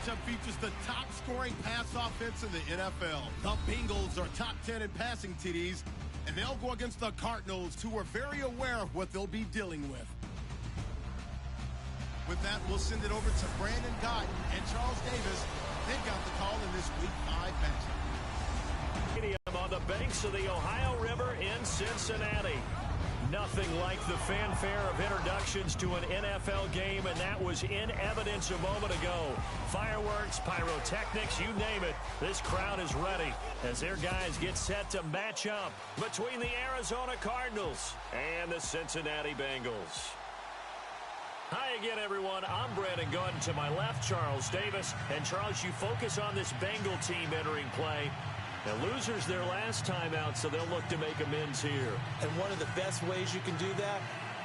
matchup features the top-scoring pass offense in the NFL. The Bengals are top 10 in passing TDs, and they'll go against the Cardinals, who are very aware of what they'll be dealing with. With that, we'll send it over to Brandon Gott and Charles Davis. They've got the call in this Week 5 matchup. On the banks of the Ohio River in Cincinnati. Nothing like the fanfare of introductions to an NFL game, and that was in evidence a moment ago. Fireworks, pyrotechnics, you name it. This crowd is ready as their guys get set to match up between the Arizona Cardinals and the Cincinnati Bengals. Hi again, everyone. I'm Brandon Gott. To my left, Charles Davis. And Charles, you focus on this Bengal team entering play. Now, losers their last time out, so they'll look to make amends here. And one of the best ways you can do that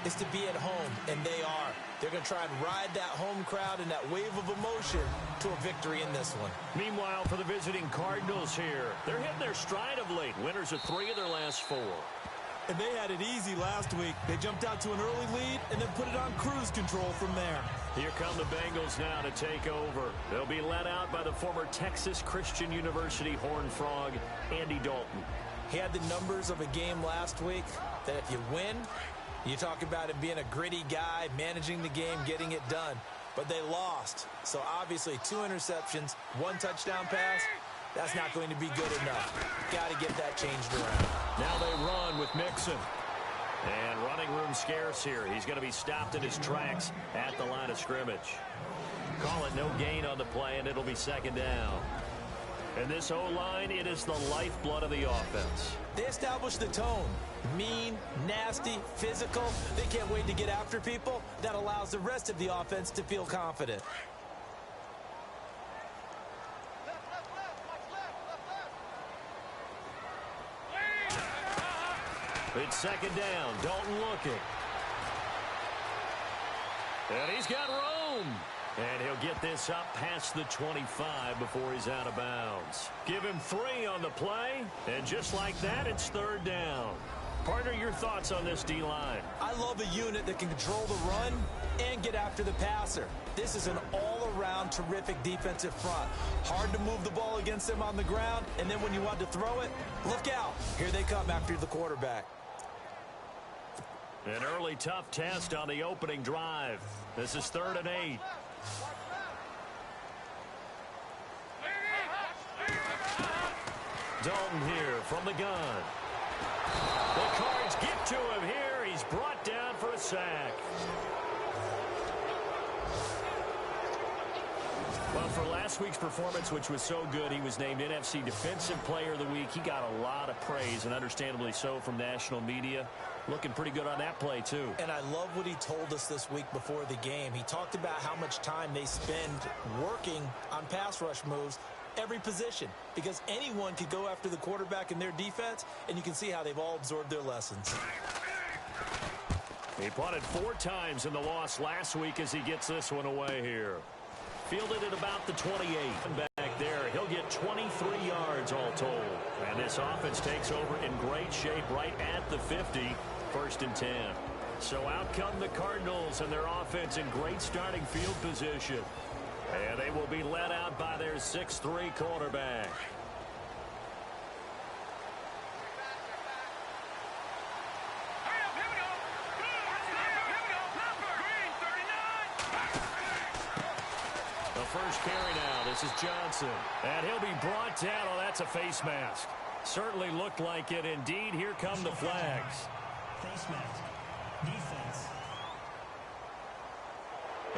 is to be at home, and they are. They're going to try and ride that home crowd and that wave of emotion to a victory in this one. Meanwhile, for the visiting Cardinals here, they're hitting their stride of late. Winners of 3 of their last 4. And they had it easy last week. They jumped out to an early lead and then put it on cruise control from there. Here come the Bengals now to take over. They'll be led out by the former Texas Christian University Horned Frog, Andy Dalton. He had the numbers of a game last week that if you win, you talk about him being a gritty guy, managing the game, getting it done. But they lost. So obviously 2 interceptions, 1 touchdown pass. That's not going to be good enough. Got to get that changed around. Now they run with Mixon. And running room scarce here. He's going to be stopped in his tracks at the line of scrimmage. Call it no gain on the play, and it'll be 2nd down. And this O-line, it is the lifeblood of the offense. They established the tone. Mean, nasty, physical. They can't wait to get after people. That allows the rest of the offense to feel confident. It's 2nd down. Dalton looking. And he's got room. And he'll get this up past the 25 before he's out of bounds. Give him 3 on the play. And just like that, it's 3rd down. Partner, your thoughts on this D-line? I love a unit that can control the run and get after the passer. This is an all-around terrific defensive front. Hard to move the ball against them on the ground, and then when you want to throw it, look out. Here they come after the quarterback. An early tough test on the opening drive. This is 3rd and 8. Dalton here from the gun. The Cards get to him here. He's brought down for a sack. Well, for last week's performance, which was so good, he was named NFC Defensive Player of the Week. He got a lot of praise, and understandably so, from national media. Looking pretty good on that play, too. And I love what he told us this week before the game. He talked about how much time they spend working on pass rush moves, every position, because anyone could go after the quarterback in their defense, and you can see how they've all absorbed their lessons. He punted 4 times in the loss last week as he gets this one away here. Fielded at about the 28. Back there, he'll get 23 yards all told. And this offense takes over in great shape right at the 50, 1st and 10. So out come the Cardinals and their offense in great starting field position. And they will be led out by their 6'3" quarterback. First carry now. This is Johnson. And he'll be brought down. Oh, that's a face mask. Certainly looked like it. Indeed, here come the flags. Face mask. Defense.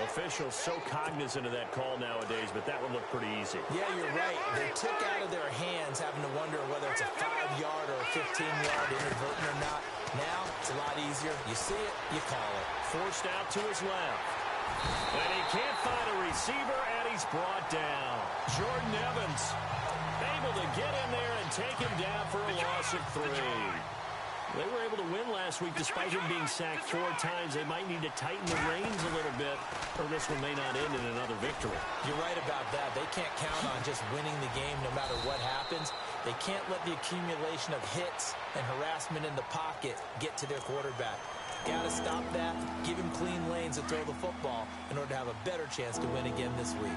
Officials so cognizant of that call nowadays, but that one looked pretty easy. Yeah, you're right. They took out of their hands having to wonder whether it's a 5-yard or a 15-yard inadvertent or not. Now, it's a lot easier. You see it, you call it. Forced out to his left. And he can't find a receiver, and he's brought down. Jordan Evans able to get in there and take him down for a loss of 3. They were able to win last week despite him being sacked 4 times. They might need to tighten the reins a little bit, or this one may not end in another victory. You're right about that. They can't count on just winning the game no matter what happens. They can't let the accumulation of hits and harassment in the pocket get to their quarterback. Got to stop that, give him clean lanes to throw the football in order to have a better chance to win again this week.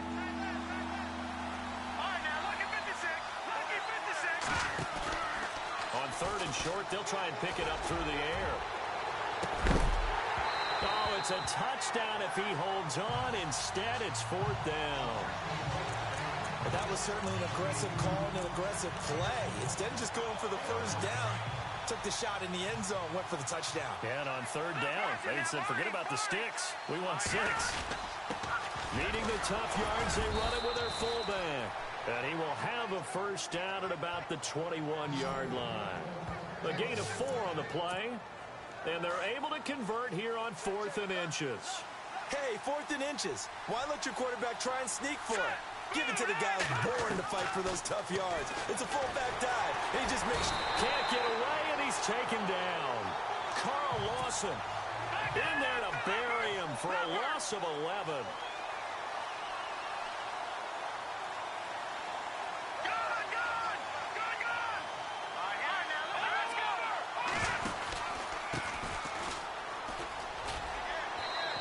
On 3rd and short, they'll try and pick it up through the air. Oh, it's a touchdown if he holds on. Instead, it's 4th down. But that was certainly an aggressive call and an aggressive play. Instead of just going for the first down, took the shot in the end zone, went for the touchdown. Yeah, and on 3rd down, they said, forget about the sticks. We want 6. Needing the tough yards, they run it with their fullback. And he will have a first down at about the 21-yard line. A gain of 4 on the play. And they're able to convert here on 4th and inches. Hey, 4th and inches. Why let your quarterback try and sneak for it? Give it to the guy who's born to fight for those tough yards. It's a fullback dive, and he just makes... Can't get away, and he's taken down. Carl Lawson in there to bury him for a loss of 11.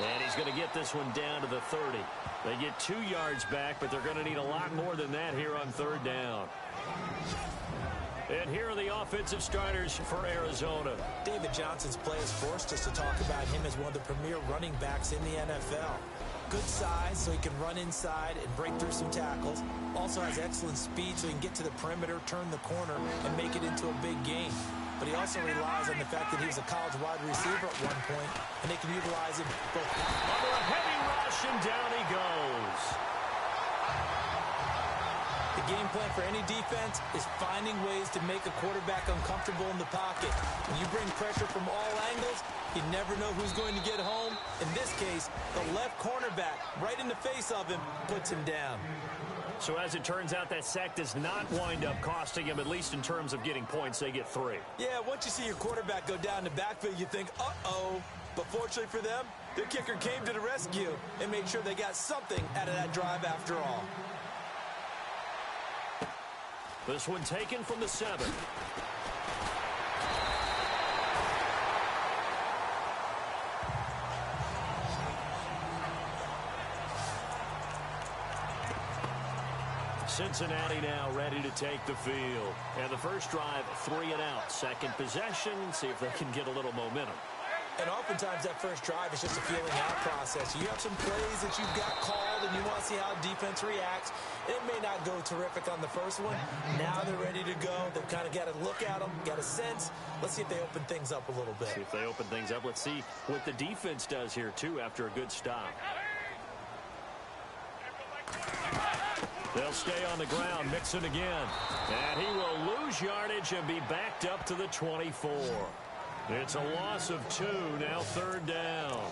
And he's going to get this one down to the 30. They get 2 yards back, but they're going to need a lot more than that here on 3rd down. And here are the offensive starters for Arizona. David Johnson's play has forced us to talk about him as one of the premier running backs in the NFL. Good size, so he can run inside and break through some tackles. Also has excellent speed, so he can get to the perimeter, turn the corner, and make it into a big game. But he also relies on the fact that he was a college wide receiver at one point, and they can utilize him both. Under a heavy rush, and down he goes. The game plan for any defense is finding ways to make a quarterback uncomfortable in the pocket. When you bring pressure from all angles, you never know who's going to get home. In this case, the left cornerback, right in the face of him, puts him down. So as it turns out, that sack does not wind up costing him, at least in terms of getting points. They get 3. Yeah, once you see your quarterback go down the backfield, you think, uh-oh. But fortunately for them, their kicker came to the rescue and made sure they got something out of that drive after all. This one taken from the 7. Cincinnati now ready to take the field. And the first drive, 3 and out. Second possession, see if they can get a little momentum. And oftentimes that first drive is just a feeling out process. You have some plays that you've got called and you want to see how defense reacts. It may not go terrific on the first one. Now they're ready to go. They've kind of got to look at them, got a sense. Let's see if they open things up a little bit. See if they open things up. Let's see what the defense does here, too, after a good stop. They'll stay on the ground, Mixon again. And he will lose yardage and be backed up to the 24. It's a loss of 2, now 3rd down.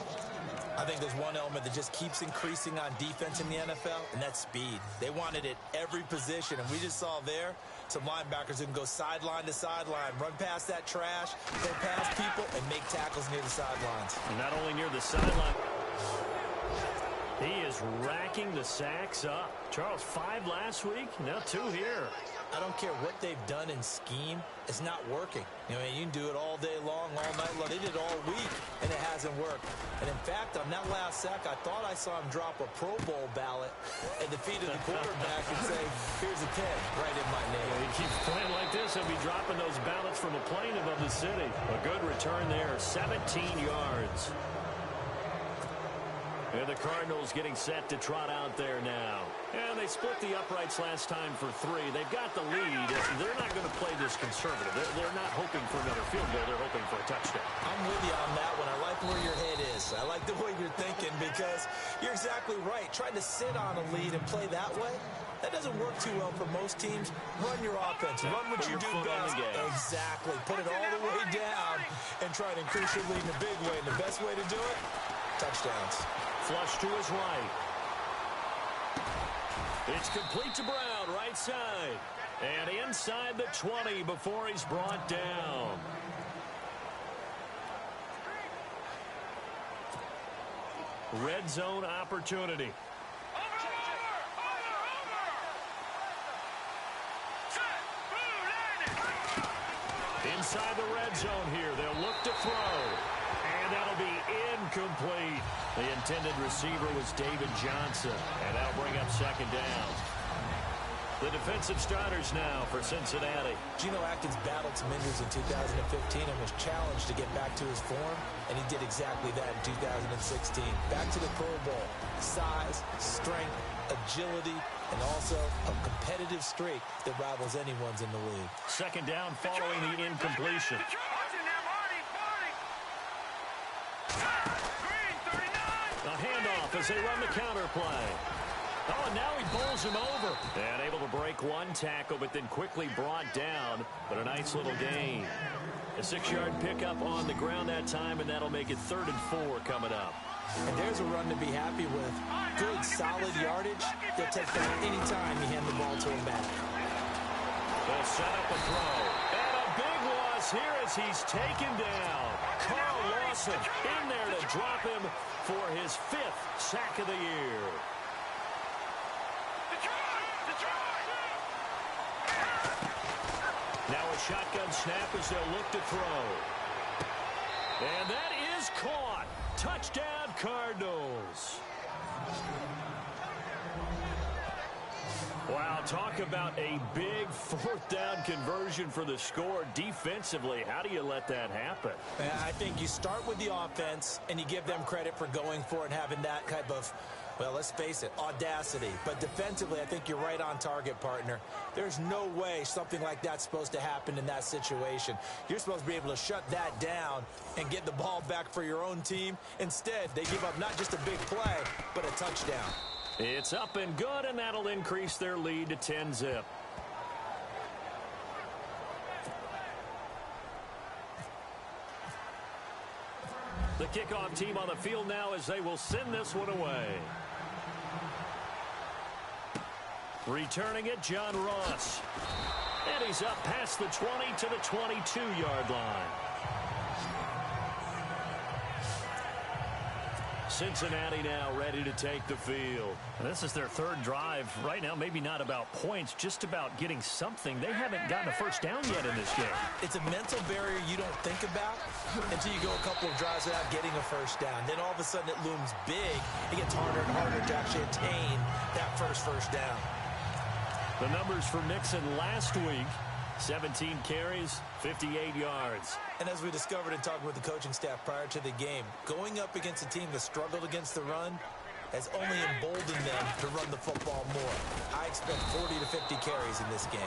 I think there's one element that just keeps increasing on defense in the NFL, and that's speed. They want it at every position, and we just saw there some linebackers who can go sideline to sideline, run past that trash, go past people, and make tackles near the sidelines. And not only near the sideline, he is racking the sacks up. Charles, 5 last week, now 2 here. I don't care what they've done in scheme. It's not working. You know, you can do it all day long, all night long. They did it all week, and it hasn't worked. And in fact, on that last sack, I thought I saw him drop a Pro Bowl ballot at the feet of the quarterback and say, here's a 10 right in my name. Yeah, he keeps playing like this. He'll be dropping those ballots from a plane above the city. A good return there, 17 yards. And the Cardinals getting set to trot out there now. And they split the uprights last time for 3. They've got the lead. They're not going to play this conservative. They're not hoping for another field goal. They're hoping for a touchdown. I'm with you on that one. I like where your head is. I like the way you're thinking because you're exactly right. Trying to sit on a lead and play that way, that doesn't work too well for most teams. Run your offense. Run what you do best. Exactly. Put it all the way down and try to increase your lead in a big way. And the best way to do it, touchdowns. Flush to his right. It's complete to Brown, right side. And inside the 20 before he's brought down. Red zone opportunity. Inside the red zone here. They'll look to throw. And that'll be incomplete. The intended receiver was David Johnson. And that'll bring up 2nd down. The defensive starters now for Cincinnati. Geno Atkins battled some injuries in 2015 and was challenged to get back to his form, and he did exactly that in 2016. Back to the Pro Bowl. Size, strength, agility, and also a competitive streak that rivals anyone's in the league. Second down following the incompletion. A handoff as they run the counter play. Oh, and now he bowls him over. And able to break one tackle, but then quickly brought down. But a nice little gain. A 6-yard pickup on the ground that time, and that'll make it 3rd and 4 coming up. And there's a run to be happy with. Good, solid yardage. They'll take that any time you hand the ball to him back. They'll set up a throw. And a big loss here as he's taken down. Carl Lawson in there to drop him for his 5th sack of the year. Now a shotgun snap as they'll look to throw. And that is caught. Touchdown, Cardinals. Wow, talk about a big 4th down conversion for the score. Defensively, how do you let that happen? I think you start with the offense, and you give them credit for going for it and having that type of, well, let's face it, audacity. But defensively, I think you're right on target, partner. There's no way something like that's supposed to happen in that situation. You're supposed to be able to shut that down and get the ball back for your own team. Instead, they give up not just a big play, but a touchdown. It's up and good, and that'll increase their lead to 10-zip. The kickoff team on the field now as they will send this one away. Returning it, John Ross. And he's up past the 20 to the 22-yard line. Cincinnati now ready to take the field. And this is their 3rd drive. Right now, maybe not about points, just about getting something. They haven't gotten a first down yet in this game. It's a mental barrier you don't think about until you go a couple of drives without getting a first down. Then all of a sudden it looms big. It gets harder and harder to actually attain that first down. The numbers for Mixon last week: 17 carries, 58 yards. And as we discovered in talking with the coaching staff prior to the game, going up against a team that struggled against the run has only emboldened them to run the football more. I expect 40 to 50 carries in this game.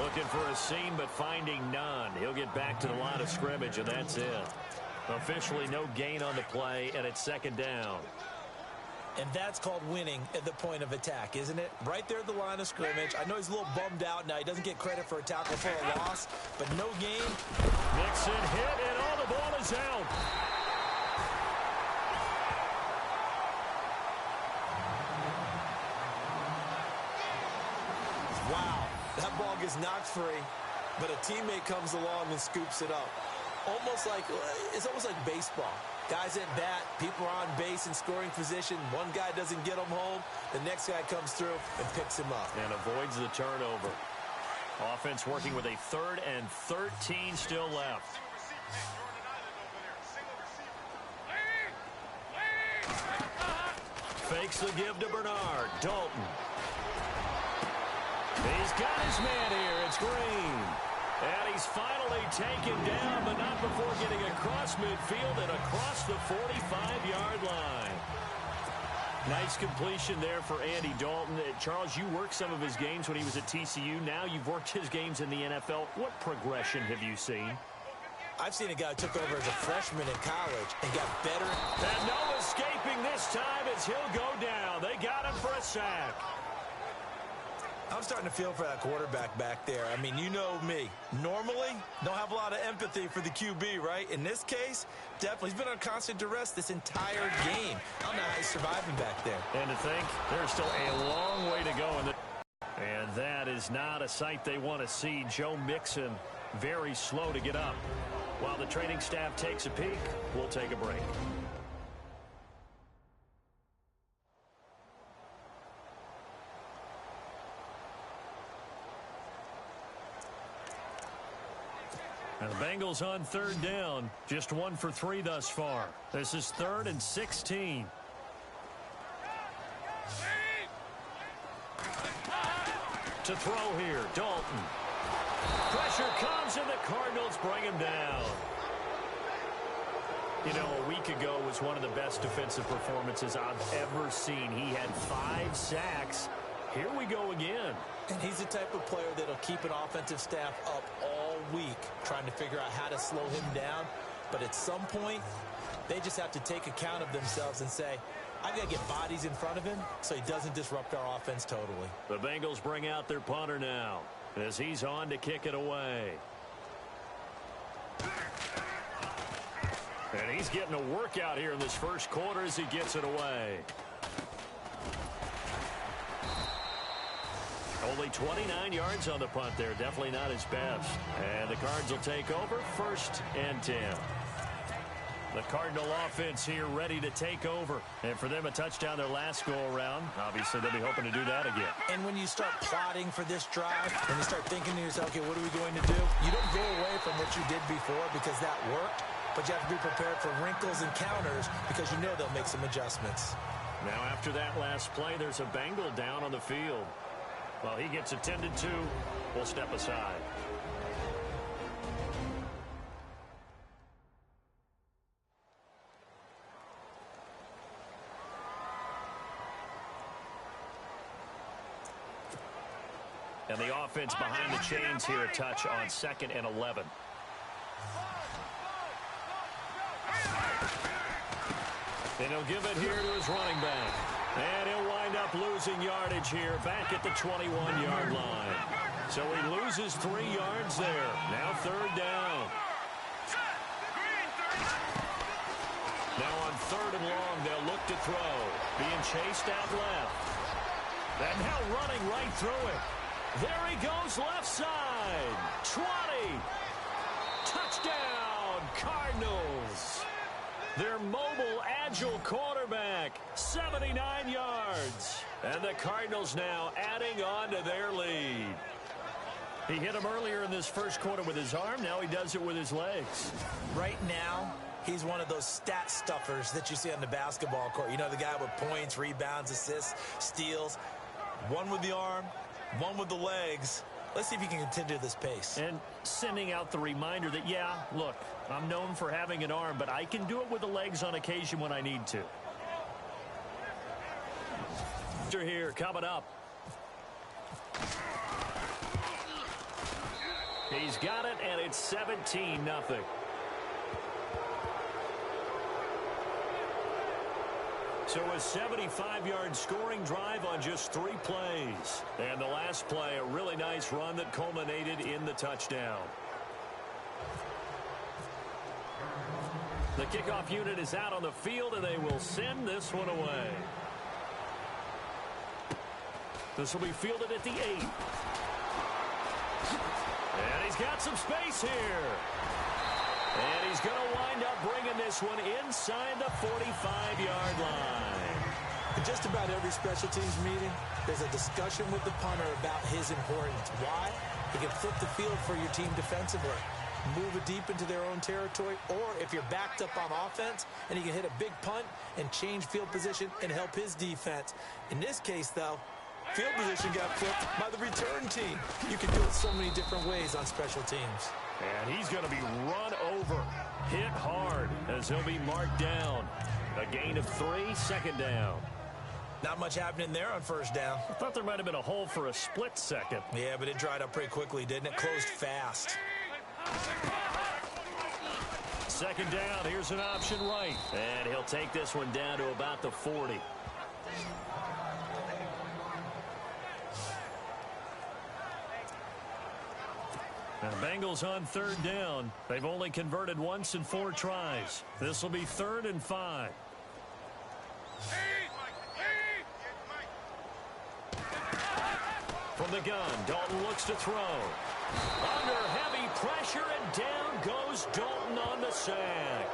Looking for a seam, but finding none. He'll get back to the line of scrimmage, and that's it. Officially no gain on the play, and it's 2nd down. And that's called winning at the point of attack, isn't it? Right there at the line of scrimmage. I know he's a little bummed out now. He doesn't get credit for a tackle for a loss, but no gain. Mixon hit, and all the ball is out. Wow, that ball gets knocked free, but a teammate comes along and scoops it up. It's almost like baseball. Guys at bat, people are on base in scoring position. One guy doesn't get him home. The next guy comes through and picks him up. And avoids the turnover. Offense working with a 3rd and 13 still left. Fakes the give to Bernard. Dalton. He's got his man here. It's Green. And he's finally taken down, but not before getting across midfield and across the 45-yard line. Nice completion there for Andy Dalton. Charles, you worked some of his games when he was at TCU. Now you've worked his games in the NFL. What progression have you seen? I've seen a guy who took over as a freshman in college and got better. And no escaping this time as he'll go down. They got him for a sack. I'm starting to feel for that quarterback back there. I mean, you know me. Normally, don't have a lot of empathy for the QB, right? In this case, definitely. He's been on constant duress this entire game. I don't know how he's surviving back there. And to think, there's still a long way to go. And that is not a sight they want to see. Joe Mixon very slow to get up. While the training staff takes a peek, we'll take a break. And the Bengals on 3rd down. Just 1 for 3 thus far. This is 3rd and 16. To to throw here. Dalton. Pressure comes, and the Cardinals bring him down. You know, a week ago was one of the best defensive performances I've ever seen. He had 5 sacks. Here we go again. And he's the type of player that'll keep an offensive staff up all week trying to figure out how to slow him down. But at some point, they just have to take account of themselves and say, I've got to get bodies in front of him so he doesn't disrupt our offense totally. The Bengals bring out their punter now as he's on to kick it away. And he's getting a workout here in this first quarter as he gets it away. Only 29 yards on the punt there. Definitely not his best. And the Cards will take over 1st and 10. The Cardinal offense here ready to take over. And for them, a touchdown their last go-around. Obviously, they'll be hoping to do that again. And when you start plotting for this drive, and you start thinking to yourself, okay, what are we going to do? You don't go away from what you did before because that worked. But you have to be prepared for wrinkles and counters because you know they'll make some adjustments. Now, after that last play, there's a Bengal down on the field. While he gets attended to, we'll step aside. And the offense behind the chains here, a touch on 2nd and 11. And he'll give it here to his running back. And he'll wind up losing yardage here back at the 21-yard line. So he loses 3 yards there. Now 3rd down. Now on 3rd and long, they'll look to throw. Being chased out left. And now running right through it. There he goes left side. 20. Touchdown, Cardinals. Their mobile, agile quarterback, 79 yards. And the Cardinals now adding on to their lead. He hit him earlier in this first quarter with his arm. Now he does it with his legs. Right now, he's one of those stat stuffers that you see on the basketball court. You know, the guy with points, rebounds, assists, steals. One with the arm, one with the legs. Let's see if he can continue this pace. And sending out the reminder that, yeah, look, I'm known for having an arm, but I can do it with the legs on occasion when I need to. Here coming up. He's got it, and it's 17-0. So a 75-yard scoring drive on just 3 plays. And the last play, a really nice run that culminated in the touchdown. The kickoff unit is out on the field, and they will send this one away. This will be fielded at the 8. And he's got some space here. And he's going to wind up bringing this one inside the 45-yard line. In just about every special teams meeting, there's a discussion with the punter about his importance. Why? He can flip the field for your team defensively, move it deep into their own territory, or if you're backed up on offense, and he can hit a big punt and change field position and help his defense. In this case, though, field position got flipped by the return team. You can do it so many different ways on special teams. And he's going to be run over, hit hard, as he'll be marked down. A gain of 3, 2nd down. Not much happening there on 1st down. I thought there might have been a hole for a split second. Yeah, but it dried up pretty quickly, didn't it? Closed fast. 2nd down, here's an option right. And he'll take this one down to about the 40. And Bengals on 3rd down. They've only converted once in 4 tries. This will be 3rd and 5. From the gun, Dalton looks to throw. Under heavy pressure, and down goes Dalton on the sack.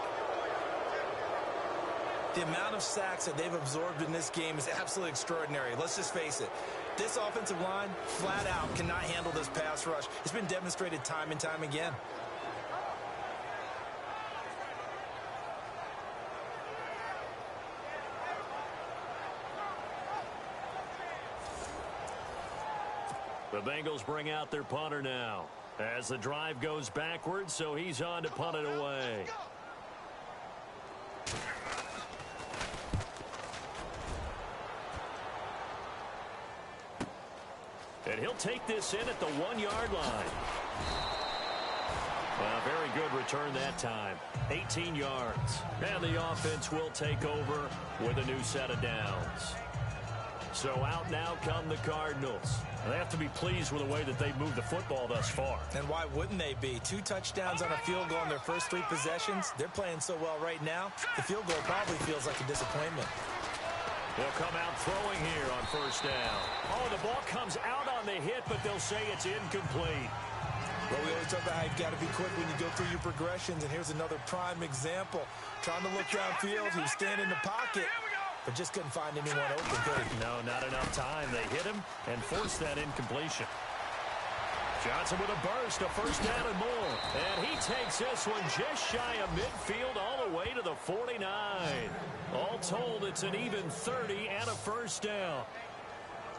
The amount of sacks that they've absorbed in this game is absolutely extraordinary. Let's just face it. This offensive line, flat out, cannot handle this pass rush. It's been demonstrated time and time again. The Bengals bring out their punter now as the drive goes backwards, so he's on to punt it away. And he'll take this in at the 1-yard line. Well, very good return that time. 18 yards. And the offense will take over with a new set of downs. So out now come the Cardinals. They have to be pleased with the way that they've moved the football thus far. And why wouldn't they be? 2 touchdowns on a field goal in their first 3 possessions. They're playing so well right now, the field goal probably feels like a disappointment. They'll come out throwing here on first down. Oh, the ball comes out on the hit, but they'll say it's incomplete. Well, we always talk about how you've got to be quick when you go through your progressions, and here's another prime example. Trying to look downfield, he was standing in the pocket, but just couldn't find anyone open, could he? No, not enough time. They hit him and forced that incompletion. Johnson with a burst, a first down and more. And he takes this one just shy of midfield all the way to the 49. All told, it's an even 30 and a first down.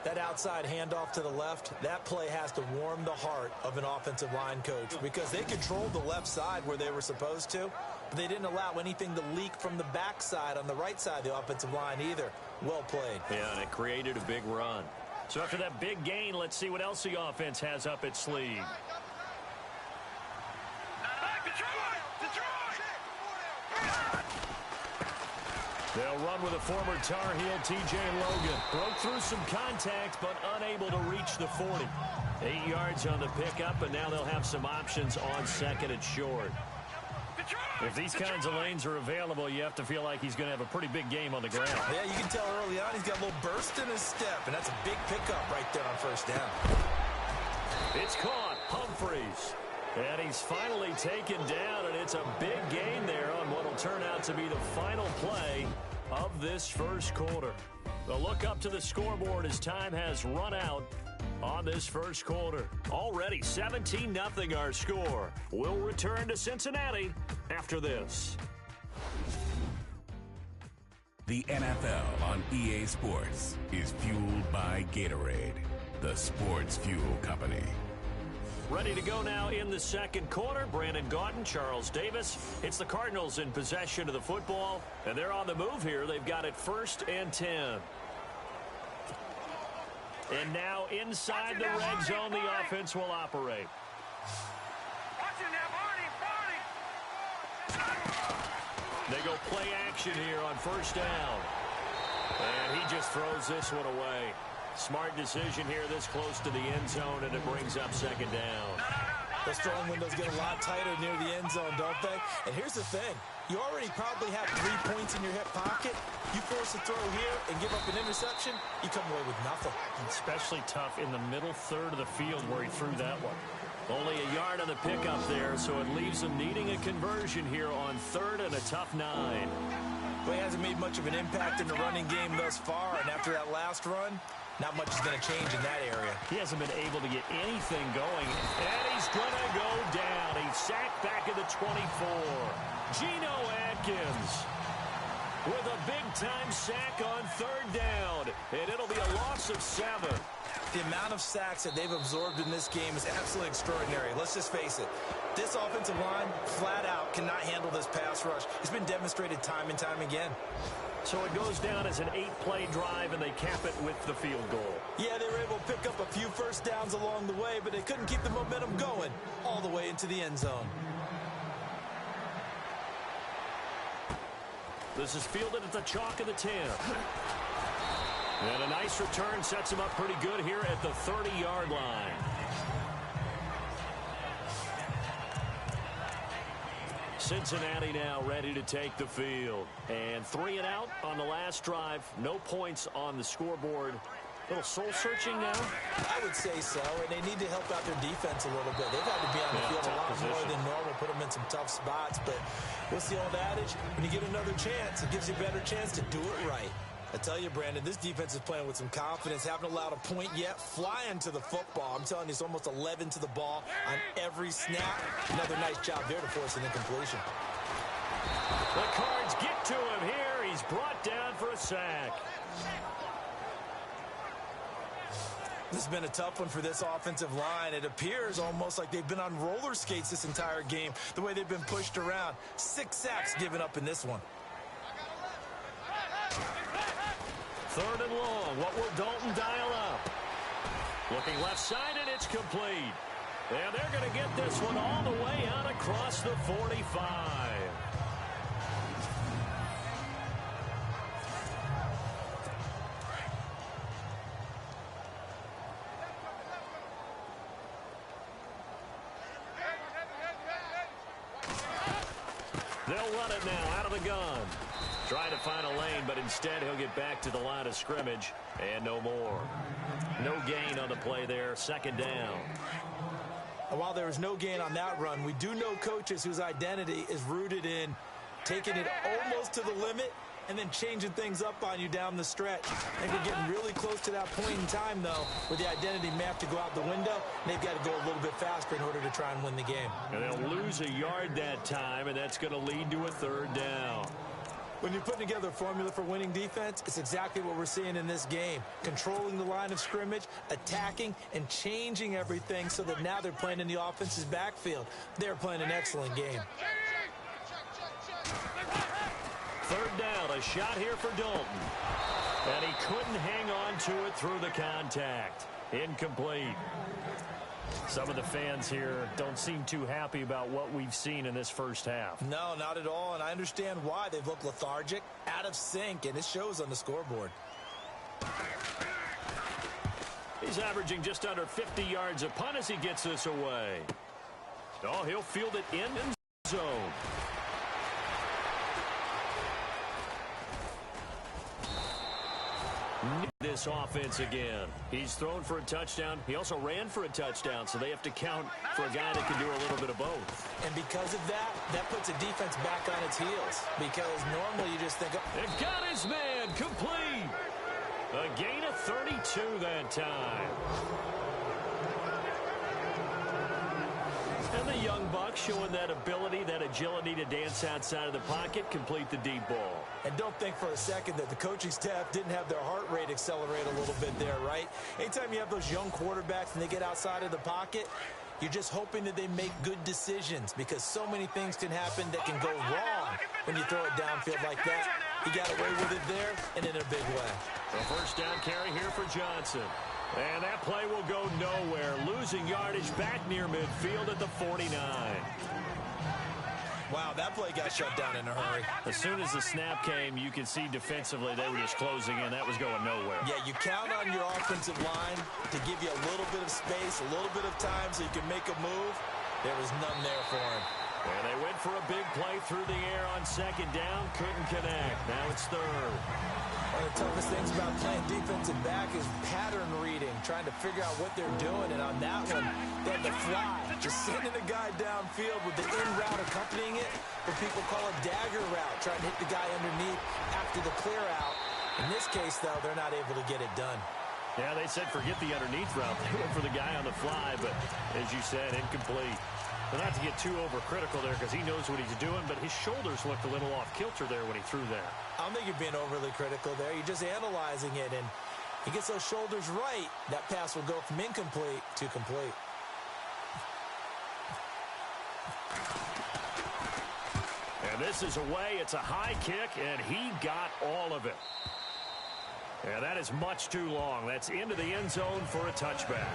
That outside handoff to the left, that play has to warm the heart of an offensive line coach because they controlled the left side where they were supposed to, but they didn't allow anything to leak from the backside on the right side of the offensive line either. Well played. Yeah, and it created a big run. So after that big gain, let's see what else the offense has up its sleeve. They'll run with a former Tar Heel, T.J. Logan. Broke through some contact, but unable to reach the 40. 8 yards on the pickup, and now they'll have some options on second and short. If these kinds of lanes are available, you have to feel like he's going to have a pretty big game on the ground. Yeah, you can tell early on he's got a little burst in his step, and that's a big pickup right there on first down. It's caught. Humphreys. And he's finally taken down, and it's a big gain there on what will turn out to be the final play of this first quarter. A look up to the scoreboard as time has run out on this first quarter. Already 17-0 our score. We'll return to Cincinnati after this. The NFL on EA Sports is fueled by Gatorade, the sports fuel company. Ready to go now in the second quarter. Brandon Gaudin, Charles Davis. It's the Cardinals in possession of the football, and they're on the move here. They've got it 1st and 10. And now inside the red zone, the offense will operate. They go play action here on first down. And he just throws this one away. Smart decision here this close to the end zone, and it brings up second down. The strong windows get a lot tighter near the end zone, don't they? And here's the thing. You already probably have 3 points in your hip pocket. You force a throw here and give up an interception, you come away with nothing. Especially tough in the middle third of the field where he threw that one. Only a yard on the pickup there, so it leaves him needing a conversion here on 3rd and a tough 9. Well, he hasn't made much of an impact in the running game thus far, and after that last run, not much is going to change in that area. He hasn't been able to get anything going, and he's going to go down. He's sacked back at the 24. Geno Atkins with a big-time sack on 3rd down, and it'll be a loss of 7. The amount of sacks that they've absorbed in this game is absolutely extraordinary. Let's just face it. This offensive line, flat out, cannot handle this pass rush. It's been demonstrated time and time again. So it goes down as an 8-play drive, and they cap it with the field goal. Yeah, they were able to pick up a few first downs along the way, but they couldn't keep the momentum going all the way into the end zone. This is fielded at the chalk of the 10. And a nice return sets him up pretty good here at the 30-yard line. Cincinnati now ready to take the field. And 3 and out on the last drive. No points on the scoreboard. A little soul-searching now? I would say so, and they need to help out their defense a little bit. They've had to be on the field a lot more than normal, put them in some tough spots. But what's the old adage? When you get another chance, it gives you a better chance to do it right. I tell you, Brandon, this defense is playing with some confidence. Haven't allowed a point yet. Flying to the football. I'm telling you, it's almost 11 to the ball on every snap. Another nice job there to force an incompletion. The Cards get to him here. He's brought down for a sack. This has been a tough one for this offensive line. It appears almost like they've been on roller skates this entire game, the way they've been pushed around. 6 sacks given up in this one. 3rd and long. What will Dalton dial up? Looking left side, and it's complete. And they're going to get this one all the way out across the 45. They'll run it now out of the gun. Trying to find a lane, but instead he'll get back to the line of scrimmage. And no more. No gain on the play there. 2nd down. And while there was no gain on that run, we do know coaches whose identity is rooted in taking it almost to the limit and then changing things up on you down the stretch. I think we're getting really close to that point in time, though, where the identity may have to go out the window, and they've got to go a little bit faster in order to try and win the game. And they'll lose a yard that time, and that's going to lead to a 3rd down. When you're putting together a formula for winning defense, it's exactly what we're seeing in this game. Controlling the line of scrimmage, attacking, and changing everything so that now they're playing in the offense's backfield. They're playing an excellent game. 3rd down, a shot here for Dalton. And he couldn't hang on to it through the contact. Incomplete. Some of the fans here don't seem too happy about what we've seen in this first half. No, not at all, and I understand why. They've looked lethargic, out of sync, and it shows on the scoreboard. He's averaging just under 50 yards a punt as he gets this away. Oh, he'll field it in end zone. This offense again. He's thrown for a touchdown. He also ran for a touchdown, so they have to count for a guy that can do a little bit of both. And because of that, that puts a defense back on its heels. Because normally you just think, It got his man complete. A gain of 32 that time. And the young buck showing that ability, that agility to dance outside of the pocket, complete the deep ball. And don't think for a second that the coaching staff didn't have their heart rate accelerate a little bit there, right? Anytime you have those young quarterbacks and they get outside of the pocket, you're just hoping that they make good decisions because so many things can happen that can go wrong when you throw it downfield like that. He got away with it there and in a big way. The 1st down carry here for Johnson. And that play will go nowhere. Losing yardage back near midfield at the 49. Wow, that play got shut down in a hurry. As soon as the snap came, you could see defensively they were just closing in. That was going nowhere. Yeah, you count on your offensive line to give you a little bit of space, a little bit of time so you can make a move. There was none there for him. And they went for a big play through the air on 2nd down. Couldn't connect. Now it's 3rd. One of the toughest things about playing defensive back is pattern reading, trying to figure out what they're doing. And on that one, they had to fly, just sending a guy downfield with the in route accompanying it, what people call a dagger route, trying to hit the guy underneath after the clear out. In this case, though, they're not able to get it done. Yeah, they said forget the underneath route. They went for the guy on the fly, but as you said, incomplete. But not to get too overcritical there because he knows what he's doing, but his shoulders looked a little off kilter there when he threw that. I don't think you're being overly critical there. You're just analyzing it, and he gets those shoulders right. That pass will go from incomplete to complete. And this is away. It's a high kick, and he got all of it. Yeah, that is much too long. That's into the end zone for a touchback.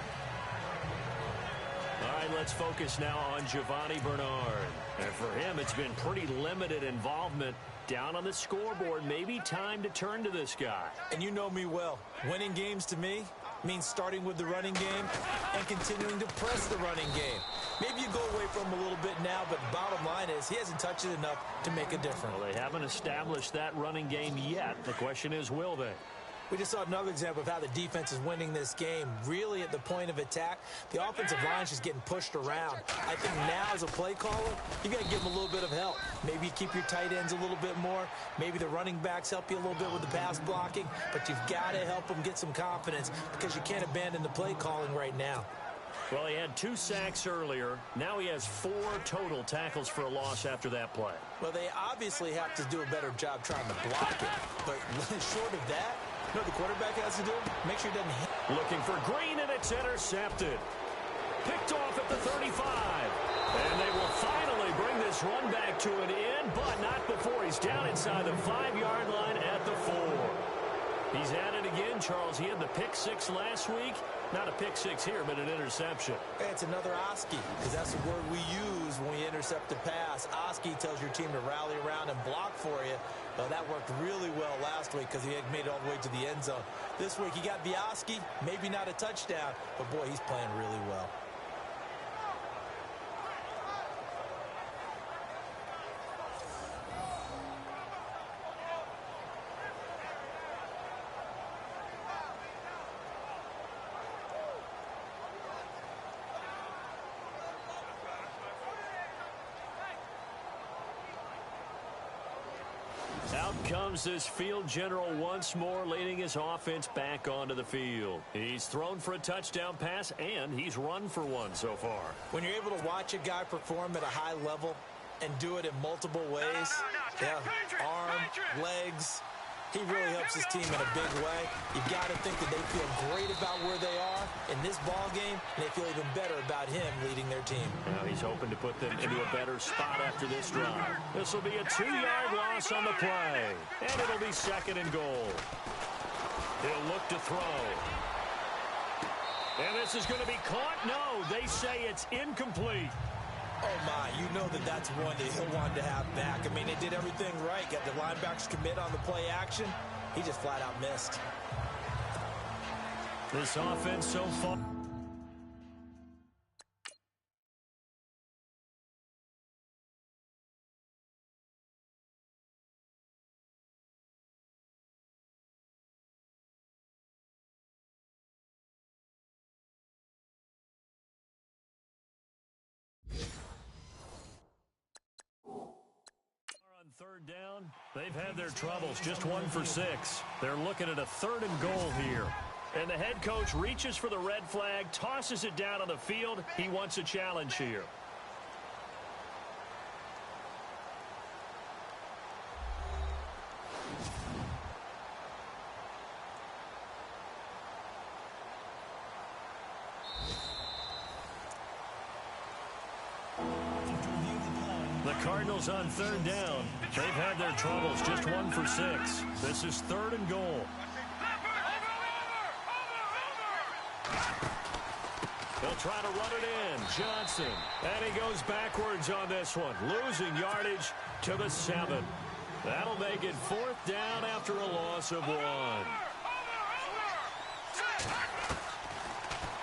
All right, let's focus now on Giovanni Bernard. And for him, it's been pretty limited involvement down on the scoreboard. Maybe time to turn to this guy. And you know me well. Winning games to me means starting with the running game and continuing to press the running game. Maybe you go away from him a little bit now, but bottom line is he hasn't touched it enough to make a difference. Well, they haven't established that running game yet. The question is, will they? We just saw another example of how the defense is winning this game. Really at the point of attack, the offensive line's just getting pushed around. I think now as a play caller, you got to give them a little bit of help. Maybe you keep your tight ends a little bit more. Maybe the running backs help you a little bit with the pass blocking. But you've got to help them get some confidence because you can't abandon the play calling right now. Well, he had 2 sacks earlier. Now he has 4 total tackles for a loss after that play. Well, they obviously have to do a better job trying to block it. But short of that, you know what the quarterback has to do? Make sure he doesn't hit Looking for Green, and it's intercepted. Picked off at the 35. And they will finally bring this run back to an end, but not before he's down inside the 5-yard line at the 4. He's at it again, Charles. He had the pick 6 last week. Not a pick 6 here, but an interception. Hey, it's another Oski, because that's the word we use when we intercept a pass. Oski tells your team to rally around and block for you. Well, that worked really well last week because he had made it all the way to the end zone. This week he got the Oski, maybe not a touchdown, but boy, he's playing really well. Out comes this field general once more, leading his offense back onto the field. He's thrown for a touchdown pass, and he's run for one so far. When you're able to watch a guy perform at a high level and do it in multiple ways, arm, legs, he really helps his team in a big way. You've got to think that they feel great about where they are in this ball game, and they feel even better about him leading their team. Now he's hoping to put them into a better spot after this drive. This will be a 2-yard loss on the play, and it'll be 2nd and goal. He'll look to throw. And this is going to be caught. No, they say it's incomplete. Oh, my, you know that that's one that he'll want to have back. I mean, they did everything right. Got the linebackers commit on the play action. He just flat out missed. This offense so far. Third down, they've had their troubles, just 1 for 6. They're looking at a 3rd and goal here. And the head coach reaches for the red flag, tosses it down on the field. He wants a challenge here. Cardinals on 3rd down. They've had their troubles, just 1 for 6. This is 3rd and goal. He'll try to run it in. Johnson. And he goes backwards on this one, losing yardage to the 7. That'll make it 4th down after a loss of 1.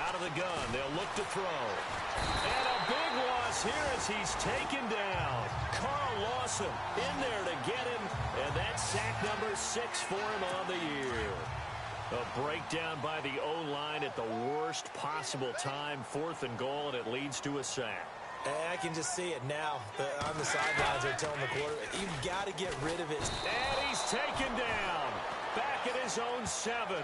Out of the gun, they'll look to throw. And a big loss here as he's taken down. Carl Lawson in there to get him, and that's sack number 6 for him on the year. A breakdown by the O-line at the worst possible time, 4th and goal, and it leads to a sack. I can just see it now. On the sidelines, they're telling the quarterback, you've got to get rid of it. And he's taken down. Back at his own 7.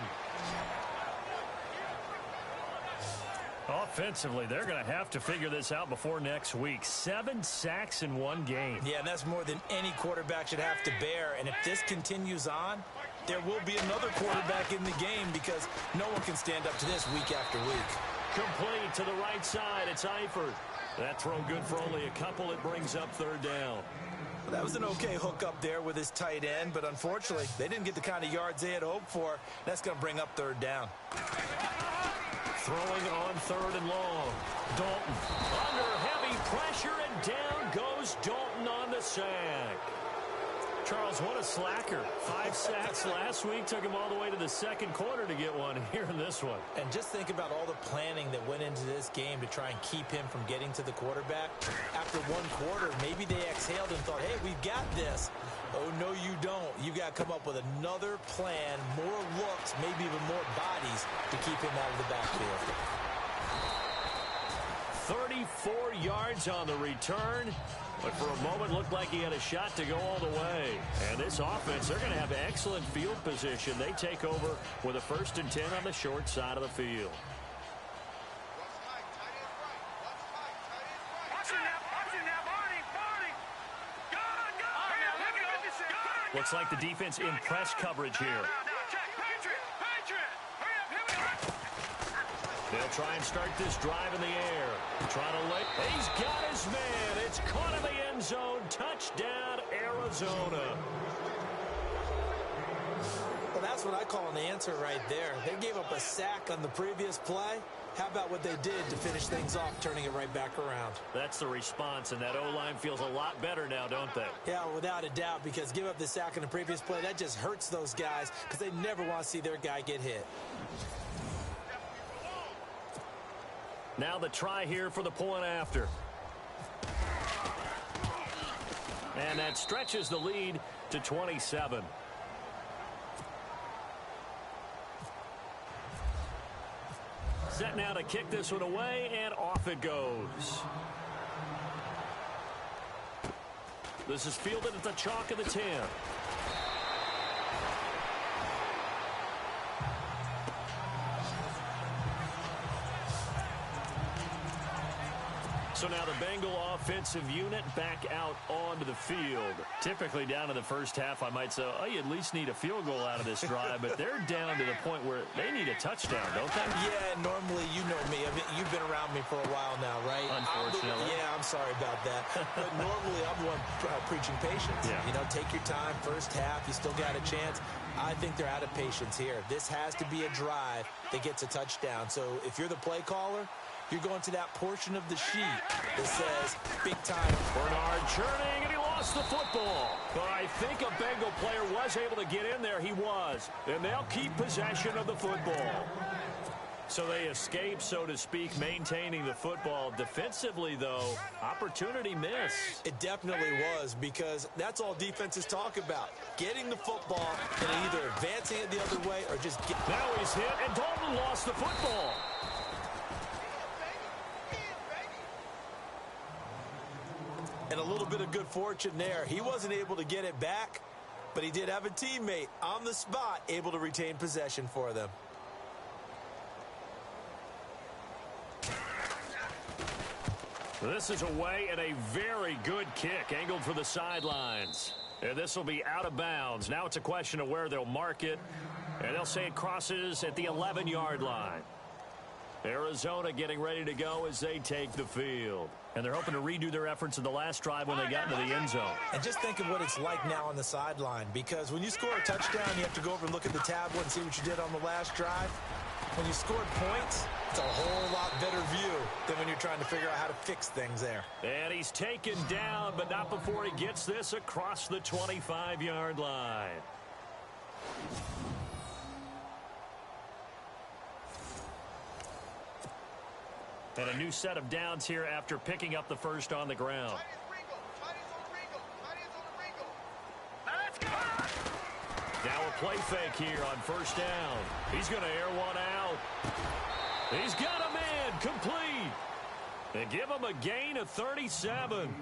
Offensively, they're going to have to figure this out before next week. 7 sacks in 1 game. Yeah, and that's more than any quarterback should have to bear. And if this continues on, there will be another quarterback in the game because no one can stand up to this week after week. Complete to the right side. It's Eifert. That throw good for only a couple. It brings up 3rd down. Well, that was an okay hook up there with his tight end, but unfortunately, they didn't get the kind of yards they had hoped for. That's going to bring up 3rd down. Throwing on 3rd and long. Dalton under heavy pressure, and down goes Dalton on the sack. Charles, what a slacker. 5 sacks last week. Took him all the way to the 2nd quarter to get one here in this one. And just think about all the planning that went into this game to try and keep him from getting to the quarterback. After 1 quarter, maybe they exhaled and thought, hey, we've got this. Oh, no, you don't. You got to come up with another plan, more looks, maybe even more bodies to keep him out of the backfield. 34 yards on the return, but for a moment looked like he had a shot to go all the way. And this offense, they're going to have excellent field position. They take over with a 1st and 10 on the short side of the field. Looks like the defense in press coverage here. They'll try and start this drive in the air. Trying to lay. He's got his man. It's caught in the end zone. Touchdown, Arizona. Well, that's what I call an answer right there. They gave up a sack on the previous play. How about what they did to finish things off, turning it right back around? That's the response, and that O-line feels a lot better now, don't they? Yeah, without a doubt, because give up the sack on the previous play, that just hurts those guys because they never want to see their guy get hit. Now the try here for the point after. And that stretches the lead to 27. Set now to kick this one away, and off it goes. This is fielded at the chalk of the 10. So now the Bengal offensive unit back out onto the field. Typically down in the first half, I might say, oh, you at least need a field goal out of this drive, but they're down to the point where they need a touchdown, don't they? Yeah, normally, you know me. I mean, you've been around me for a while now, right? Unfortunately. I'm sorry about that. But normally, I'm the one preaching patience. Yeah. You know, take your time. First half, you still got a chance. I think they're out of patience here. This has to be a drive that gets a touchdown. So if you're the play caller, you're going to that portion of the sheet that says big time. Bernard churning, and he lost the football. But I think a Bengal player was able to get in there. He was. And they'll keep possession of the football. So they escape, so to speak, maintaining the football. Defensively, though, opportunity miss. It definitely was, because that's all defenses talk about. Getting the football and either advancing it the other way or just get. Now he's hit, and Dalton lost the football. And a little bit of good fortune there. He wasn't able to get it back, but he did have a teammate on the spot able to retain possession for them. This is away, and a very good kick angled for the sidelines. And this will be out of bounds. Now it's a question of where they'll mark it, and they'll say it crosses at the 11-yard line. Arizona getting ready to go as they take the field. And they're hoping to redo their efforts in the last drive when they got into the end zone. And just think of what it's like now on the sideline, because when you score a touchdown, you have to go over and look at the tablet and see what you did on the last drive. When you scored points, it's a whole lot better view than when you're trying to figure out how to fix things there. And he's taken down, but not before he gets this across the 25-yard line. And a new set of downs here after picking up the first on the ground. Now a play fake here on first down. He's going to air one out. He's got a man complete. They give him a gain of 37.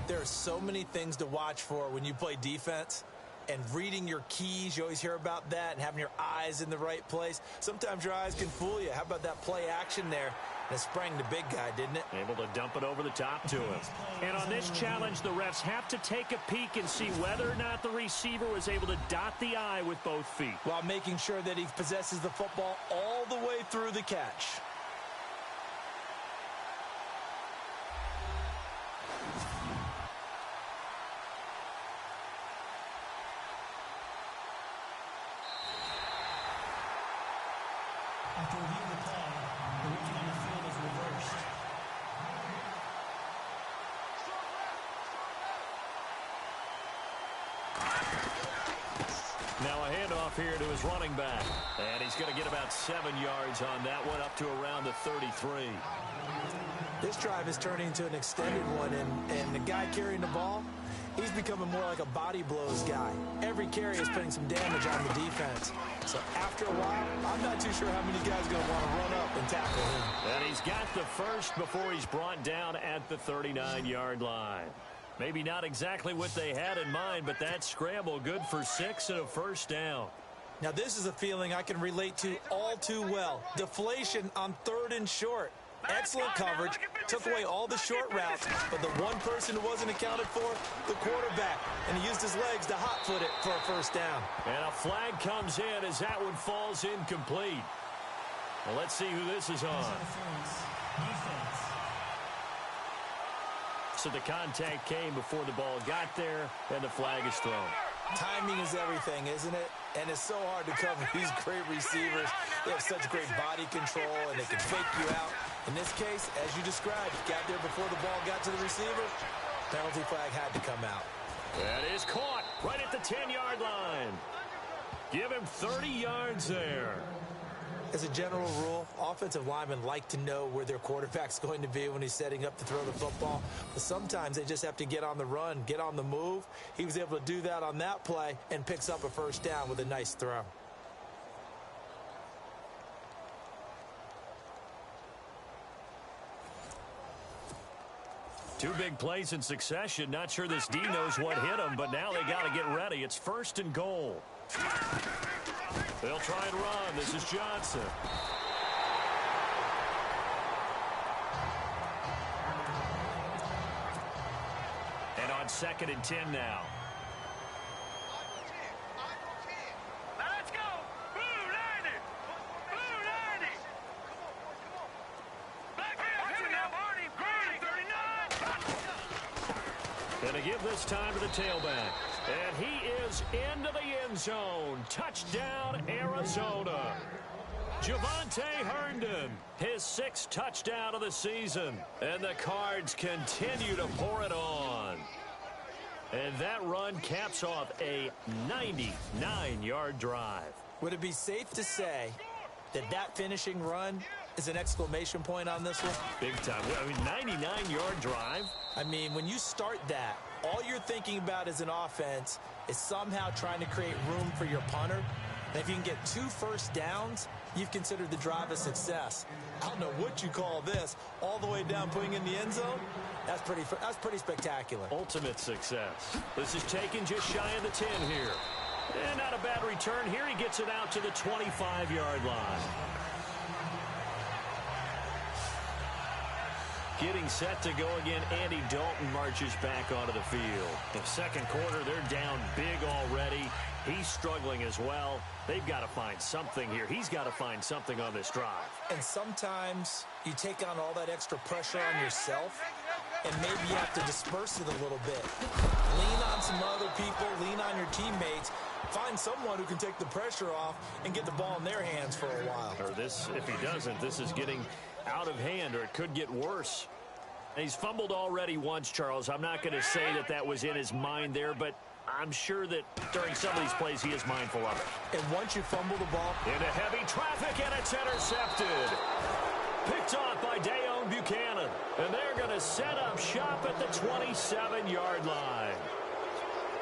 There are so many things to watch for when you play defense. And reading your keys, you always hear about that, and having your eyes in the right place. Sometimes your eyes can fool you. How about that play action there? And it sprang the big guy, didn't it? Able to dump it over the top to him. And on this challenge, the refs have to take a peek and see whether or not the receiver was able to dot the I with both feet, while making sure that he possesses the football all the way through the catch. After reviewing the play, the region on the field is reversed. Now a handoff here to his running back. And he's going to get about 7 yards on that one, up to around the 33. This drive is turning into an extended one, and the guy carrying the ball, he's becoming more like a body blows guy. Every carry is putting some damage on the defense. So after a while, I'm not too sure how many guys are going to want to run up and tackle him. And he's got the first before he's brought down at the 39-yard line. Maybe not exactly what they had in mind, but that scramble good for 6 and a first down. Now this is a feeling I can relate to all too well. Deflation on 3rd and short. Excellent coverage, took away all the short routes, but the one person who wasn't accounted for, the quarterback, and he used his legs to hot-foot it for a first down. And a flag comes in as that one falls incomplete. Well, let's see who this is on. So the contact came before the ball got there, and the flag is thrown. Timing is everything, isn't it? And it's so hard to cover these great receivers. They have such great body control, and they can fake you out. In this case, as you described, got there before the ball got to the receiver. Penalty flag had to come out. That is caught right at the 10-yard line. Give him 30 yards there. As a general rule, offensive linemen like to know where their quarterback's going to be when he's setting up to throw the football. But sometimes they just have to get on the run, get on the move. He was able to do that on that play and picks up a first down with a nice throw. Two big plays in succession. Not sure this D knows what hit him, but now they got to get ready. It's 1st and goal. They'll try and run. This is Johnson. And on 2nd and 10 now. Let's go. Blue 90. Blue 90. Backfield. Here we go. Green 39. And to give this time to the tailback. And he is into the end zone. Touchdown, Arizona. Javonte Herndon, his 6th touchdown of the season. And the Cards continue to pour it on. And that run caps off a 99-yard drive. Would it be safe to say that that finishing run is an exclamation point on this one? Big time. I mean, 99-yard drive. I mean, when you start that, all you're thinking about as an offense is somehow trying to create room for your punter. And if you can get 2 first downs, you've considered the drive a success. I don't know what you call this, all the way down putting in the end zone. That's pretty spectacular. Ultimate success. This is taken just shy of the 10 here. And not a bad return here. He gets it out to the 25-yard line. Getting set to go again, Andy Dalton marches back onto the field. In the second quarter, they're down big already. He's struggling as well. They've got to find something here. He's got to find something on this drive. And sometimes you take on all that extra pressure on yourself, and maybe you have to disperse it a little bit. Lean on some other people, lean on your teammates. Find someone who can take the pressure off and get the ball in their hands for a while. Or this, if he doesn't, this is getting out of hand, or it could get worse. He's fumbled already once, Charles. I'm not going to say that that was in his mind there, but I'm sure that during some of these plays he is mindful of it. And once you fumble the ball into heavy traffic, and it's intercepted. Picked off by Dayon Buchanan. And they're going to set up shop at the 27-yard line.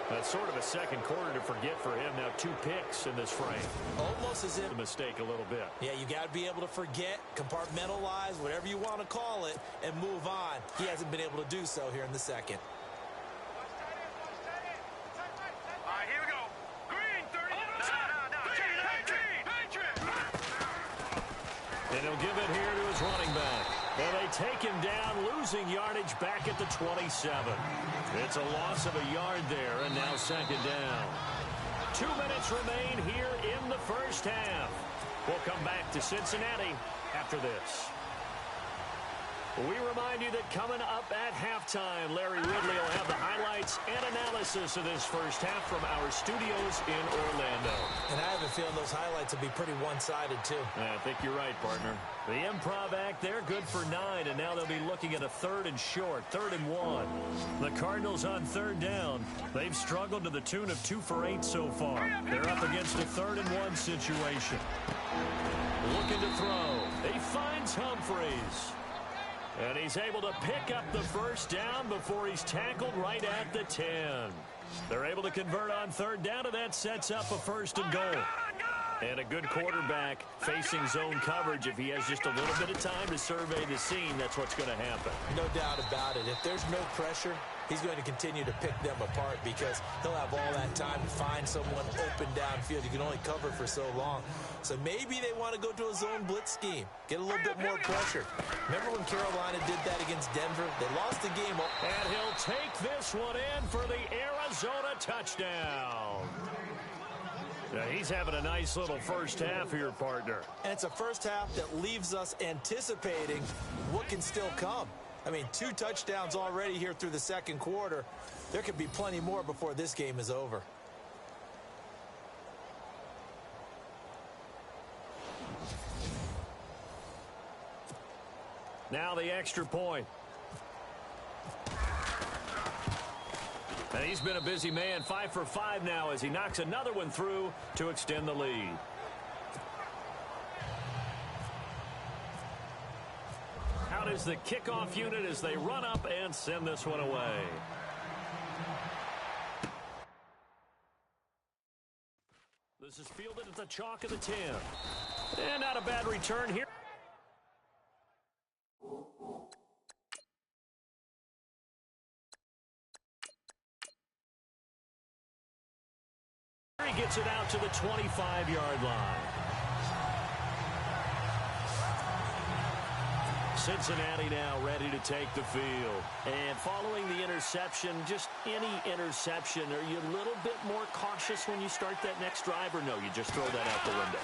That's sort of a second quarter to forget for him. Now 2 picks in this frame. almost as if A mistake a little bit. Yeah, you got to be able to forget, compartmentalize, whatever you want to call it, and move on. He hasn't been able to do so here in the second. All right, here we go. Green 30. And he'll give it here to his running back. And they take him down, losing yardage back at the 27. It's a loss of a yard there, and now second down. 2 minutes remain here in the first half. We'll come back to Cincinnati after this. We remind you that coming up at halftime, Larry Ridley will have the highlights and analysis of this first half from our studios in Orlando. And I have a feeling those highlights will be pretty one-sided, too. I think you're right, partner. The improv act, they're good for 9, and now they'll be looking at a 3rd and short, 3rd and 1. The Cardinals on 3rd down. They've struggled to the tune of 2 for 8 so far. They're up against a 3rd and 1 situation. Looking to throw. He finds Humphreys. And he's able to pick up the first down before he's tackled right at the 10. They're able to convert on 3rd down, and that sets up a 1st and goal. And a good quarterback facing zone coverage. If he has just a little bit of time to survey the scene, that's what's going to happen. No doubt about it. If there's no pressure, he's going to continue to pick them apart because he'll have all that time to find someone open downfield. You can only cover for so long. So maybe they want to go to a zone blitz scheme, get a little bit more pressure. Remember when Carolina did that against Denver? They lost the game. And he'll take this one in for the Arizona touchdown. Now, he's having a nice little first half here, partner. And it's a first half that leaves us anticipating what can still come. I mean, 2 touchdowns already here through the second quarter. There could be plenty more before this game is over. Now the extra point. And he's been a busy man, 5 for 5 now as he knocks another one through to extend the lead. Out is the kickoff unit as they run up and send this one away. This is fielded at the chalk of the 10. And not a bad return here. He gets it out to the 25-yard line. Cincinnati now ready to take the field. And following the interception, just any interception, are you a little bit more cautious when you start that next drive, or no, you just throw that out the window?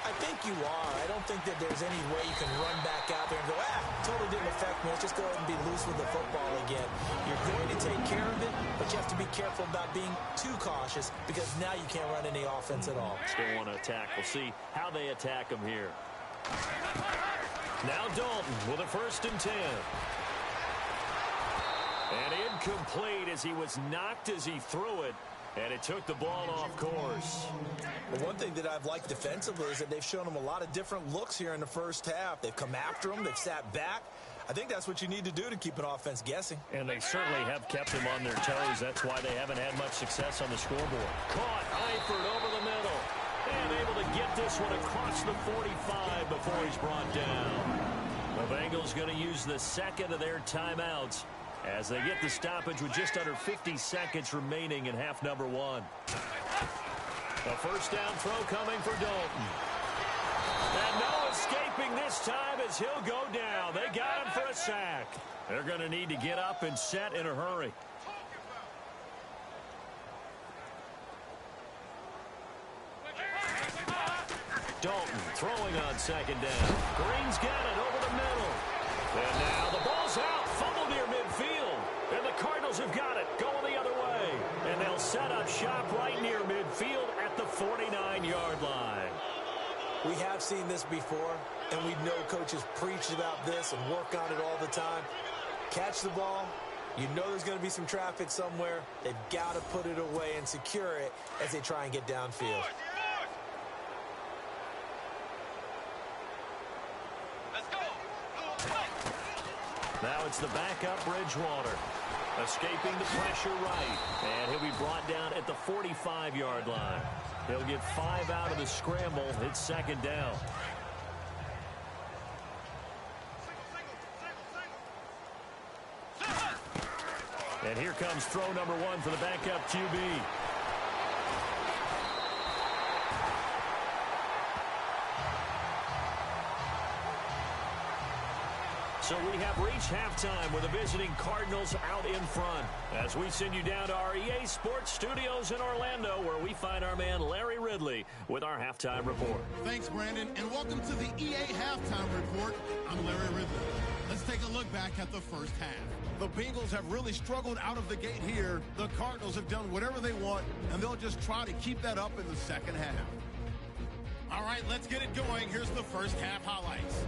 I think you are. I don't think that there's any way you can run back out there and go, totally didn't affect me. Let's just go ahead and be loose with the football again. You're going to take care of it, but you have to be careful about being too cautious because now you can't run any offense at all. Still want to attack. We'll see how they attack him here. Now Dalton with a 1st and 10. And incomplete as he was knocked as he threw it. And it took the ball off course. Well, one thing that I've liked defensively is that they've shown him a lot of different looks here in the first half. They've come after him. They've sat back. I think that's what you need to do to keep an offense guessing. And they certainly have kept him on their toes. That's why they haven't had much success on the scoreboard. Caught Eifert over the middle. And able to get this one across the 45 before he's brought down. The Bengals going to use the second of their timeouts as they get the stoppage with just under 50 seconds remaining in half number 1. A first down throw coming for Dalton. And no escaping this time as he'll go down. They got him for a sack. They're going to need to get up and set in a hurry. Dalton throwing on second down. Green's got it over the middle. And now the ball's out. Fumble near midfield. And the Cardinals have got it. Going the other way. And they'll set up shop right near midfield at the 49-yard line. We have seen this before, and we know coaches preach about this and work on it all the time. Catch the ball. You know there's going to be some traffic somewhere. They've got to put it away and secure it as they try and get downfield. Now it's the backup Bridgewater. Escaping the pressure right. And he'll be brought down at the 45-yard line. He'll get 5 out of the scramble. It's second down. And here comes throw number 1 for the backup QB. So we have reached halftime with the visiting Cardinals out in front as we send you down to our EA Sports Studios in Orlando where we find our man Larry Ridley with our halftime report. Thanks, Brandon, and welcome to the EA Halftime Report. I'm Larry Ridley. Let's take a look back at the first half. The Bengals have really struggled out of the gate here. The Cardinals have done whatever they want, and they'll just try to keep that up in the second half. All right, let's get it going. Here's the first half highlights.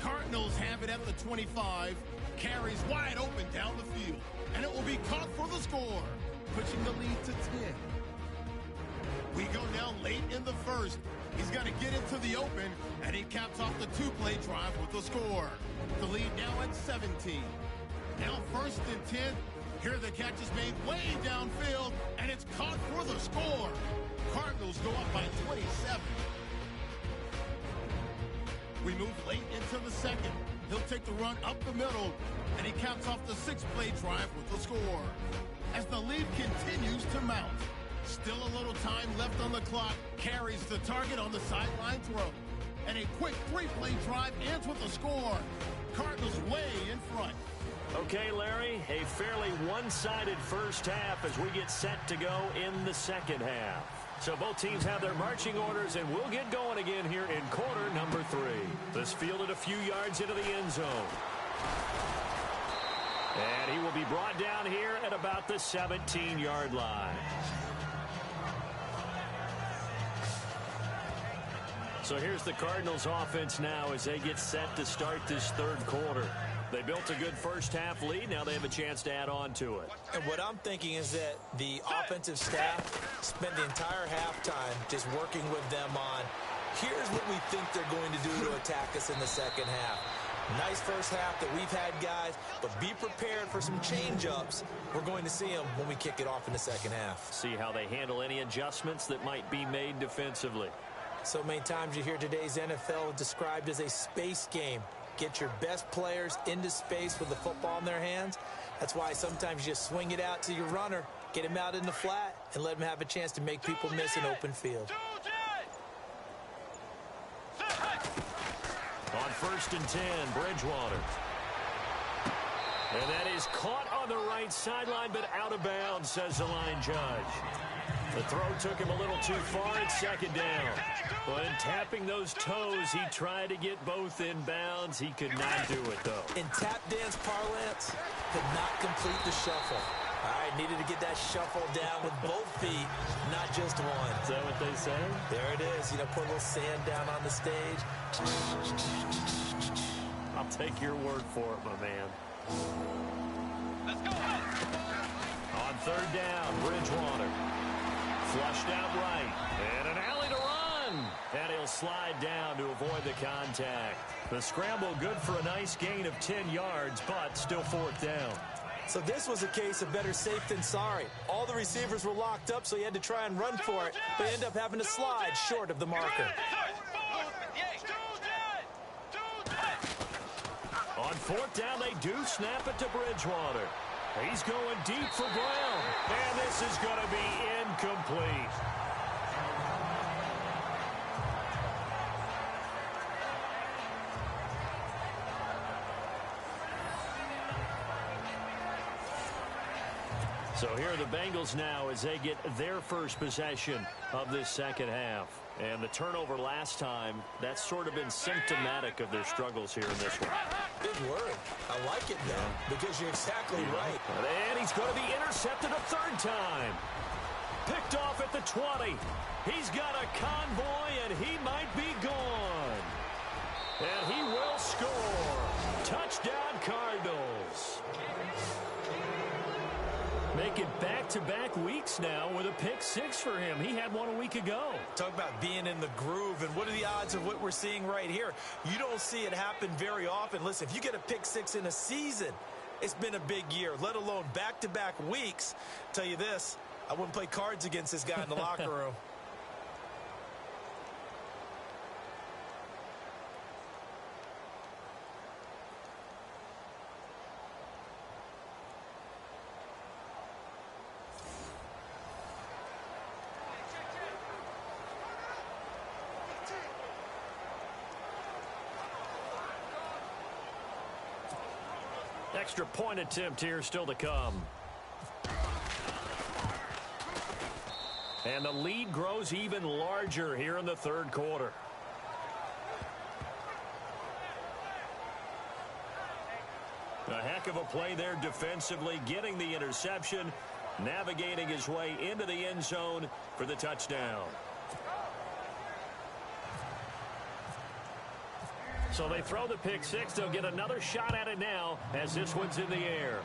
Cardinals have it at the 25. Carries wide open down the field. And it will be caught for the score, pushing the lead to 10. We go now late in the first. He's got to get into the open, and he caps off the 2-play drive with the score. The lead now at 17. Now 1st and 10. Here the catch is made way downfield, and it's caught for the score. Cardinals go up by 27. We move late into the second. He'll take the run up the middle, and he caps off the 6-play drive with a score. As the lead continues to mount, still a little time left on the clock, carries the target on the sideline throw. And a quick 3-play drive ends with a score. Cardinals way in front. Okay, Larry, a fairly one-sided first half as we get set to go in the second half. So both teams have their marching orders, and we'll get going again here in quarter number 3. This fielded a few yards into the end zone. And he will be brought down here at about the 17-yard line. So here's the Cardinals offense now as they get set to start this third quarter. They built a good first half lead. Now they have a chance to add on to it. And what I'm thinking is that the offensive staff spent the entire halftime just working with them on, here's what we think they're going to do to attack us in the second half. Nice first half that we've had, guys, but be prepared for some change-ups. We're going to see them when we kick it off in the second half. See how they handle any adjustments that might be made defensively. So many times you hear today's NFL described as a space game. Get your best players into space with the football in their hands. That's why sometimes you just swing it out to your runner, get him out in the flat, and let him have a chance to make people miss an open field. On 1st and 10, Bridgewater. And that is caught on the right sideline, but out of bounds, says the line judge. The throw took him a little too far at second down. But in tapping those toes, he tried to get both in bounds. He could not do it, though. In tap dance parlance, could not complete the shuffle. All right, needed to get that shuffle down with both feet, not just one. Is that what they say? There it is. You know, put a little sand down on the stage. I'll take your word for it, my man. Let's go. On 3rd down, Bridgewater. Flushed out right. And an alley to run. And he'll slide down to avoid the contact. The scramble good for a nice gain of 10 yards, but still 4th down. So this was a case of better safe than sorry. All the receivers were locked up, so he had to try and run for it. But he ended up having to slide short of the marker. On 4th down, they do snap it to Bridgewater. He's going deep for Brown. And this is going to be incomplete. So here are the Bengals now as they get their first possession of this second half. And the turnover last time, that's sort of been symptomatic of their struggles here in this one. Big word. I like it, though, because you're exactly right. And he's going to be intercepted a 3rd time. Picked off at the 20. He's got a convoy, and he might be gone. And he will score. Touchdown, Cardinals. Making back-to-back weeks now with a pick 6 for him. He had one a week ago. Talk about being in the groove, and what are the odds of what we're seeing right here? You don't see it happen very often. Listen, if you get a pick 6 in a season, it's been a big year, let alone back-to-back weeks. Tell you this, I wouldn't play cards against this guy in the locker room. Extra point attempt here still to come. And the lead grows even larger here in the 3rd quarter. A heck of a play there defensively, getting the interception, navigating his way into the end zone for the touchdown. So they throw the pick 6. They'll get another shot at it now as this one's in the air.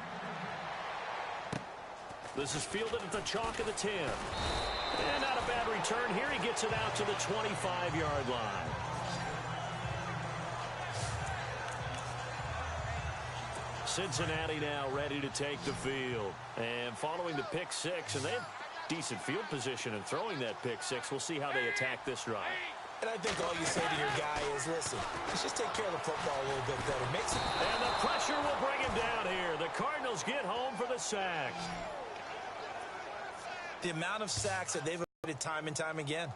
This is fielded at the chalk of the 10. And not a bad return here. He gets it out to the 25-yard line. Cincinnati now ready to take the field. And following the pick 6, and they have decent field position in throwing that pick 6. We'll see how they attack this drive. And I think all you say to your guy is, listen, let's just take care of the football a little bit better. Make some down here. The Cardinals get home for the sack. The amount of sacks that they've avoided time and time again.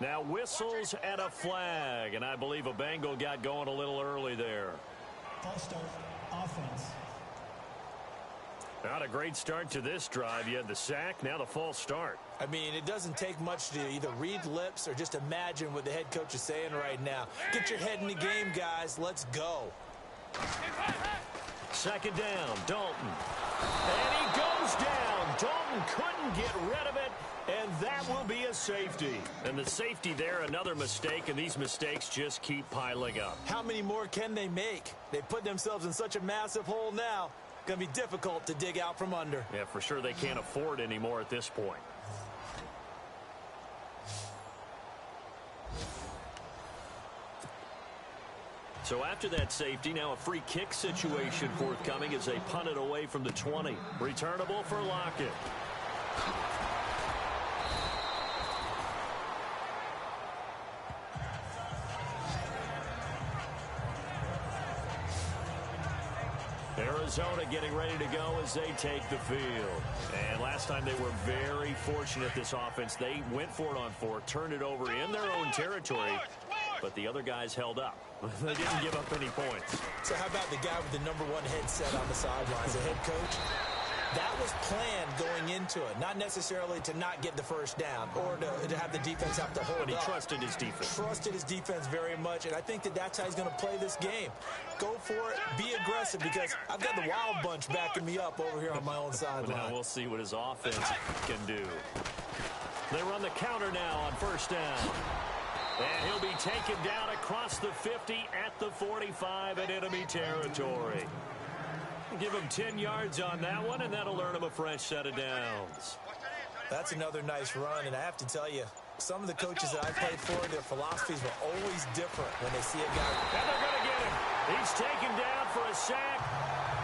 Now whistles and a flag, and I believe a Bengal got going a little early there. False start, offense. Not a great start to this drive. You had the sack, now the false start. I mean, it doesn't take much to either read lips or just imagine what the head coach is saying right now. Get your head in the game, guys. Let's go. Second down, Dalton. And he goes down. Dalton couldn't get rid of it, and that will be a safety. And the safety there, another mistake, and these mistakes just keep piling up. How many more can they make? They put themselves in such a massive hole now. Going to be difficult to dig out from under. Yeah, for sure they can't afford anymore at this point. So after that safety, now a free kick situation forthcoming as they punt it away from the 20. Returnable for Lockett. Arizona getting ready to go as they take the field. And last time they were very fortunate, this offense. They went for it on 4, turned it over in their own territory, but the other guys held up. They didn't give up any points. So how about the guy with the #1 headset on the sidelines, the head coach? That was planned going into it, not necessarily to not get the first down or to have the defense have to hold But he up. trusted his defense. Trusted his defense very much, and I think that's how he's going to play this game. Go for it, be aggressive, because I've got the wild bunch backing me up over here on my own sideline. Now we'll see what his offense can do. They run the counter now on first down. And he'll be taken down across the 50 at the 45 in enemy territory. Give him 10 yards on that one, and that'll earn him a fresh set of downs. That's another nice run, and I have to tell you, some of the coaches that I played for, their philosophies were always different when they see a guy. And they're going to get him. He's taken down for a sack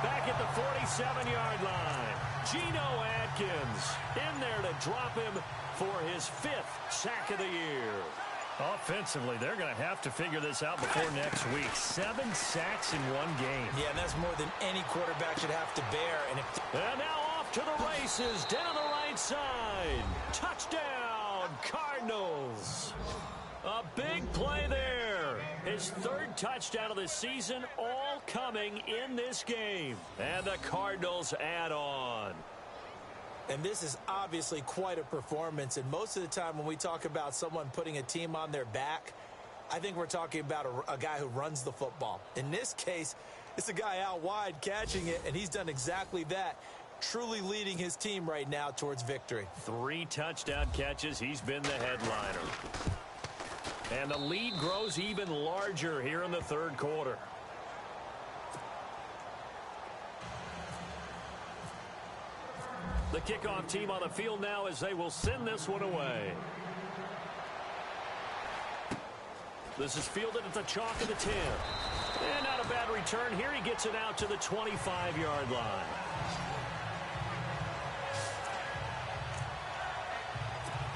back at the 47-yard line. Geno Atkins in there to drop him for his 5th sack of the year. Offensively, they're going to have to figure this out before next week. 7 sacks in one game. Yeah, and that's more than any quarterback should have to bear. And now off to the races, down the right side. Touchdown, Cardinals. A big play there. His 3rd touchdown of the season, all coming in this game. And the Cardinals add on. And this is obviously quite a performance. And most of the time when we talk about someone putting a team on their back, I think we're talking about a guy who runs the football. In this case, it's a guy out wide catching it, and he's done exactly that, truly leading his team right now towards victory. 3 touchdown catches. He's been the headliner. And the lead grows even larger here in the 3rd quarter. The kickoff team on the field now as they will send this one away. This is fielded at the chalk of the 10. And not a bad return here. He gets it out to the 25-yard line.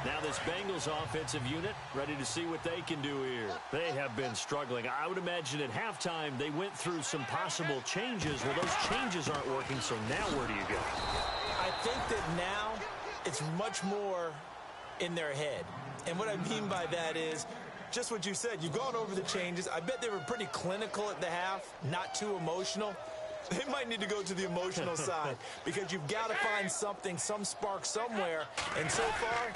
Now this Bengals offensive unit ready to see what they can do here. They have been struggling. I would imagine at halftime they went through some possible changes. Well, those changes aren't working, so now where do you go? I think that now it's much more in their head. And what I mean by that is just what you said. You've gone over the changes. I bet they were pretty clinical at the half, not too emotional. They might need to go to the emotional side because you've got to find something, some spark somewhere. And so far,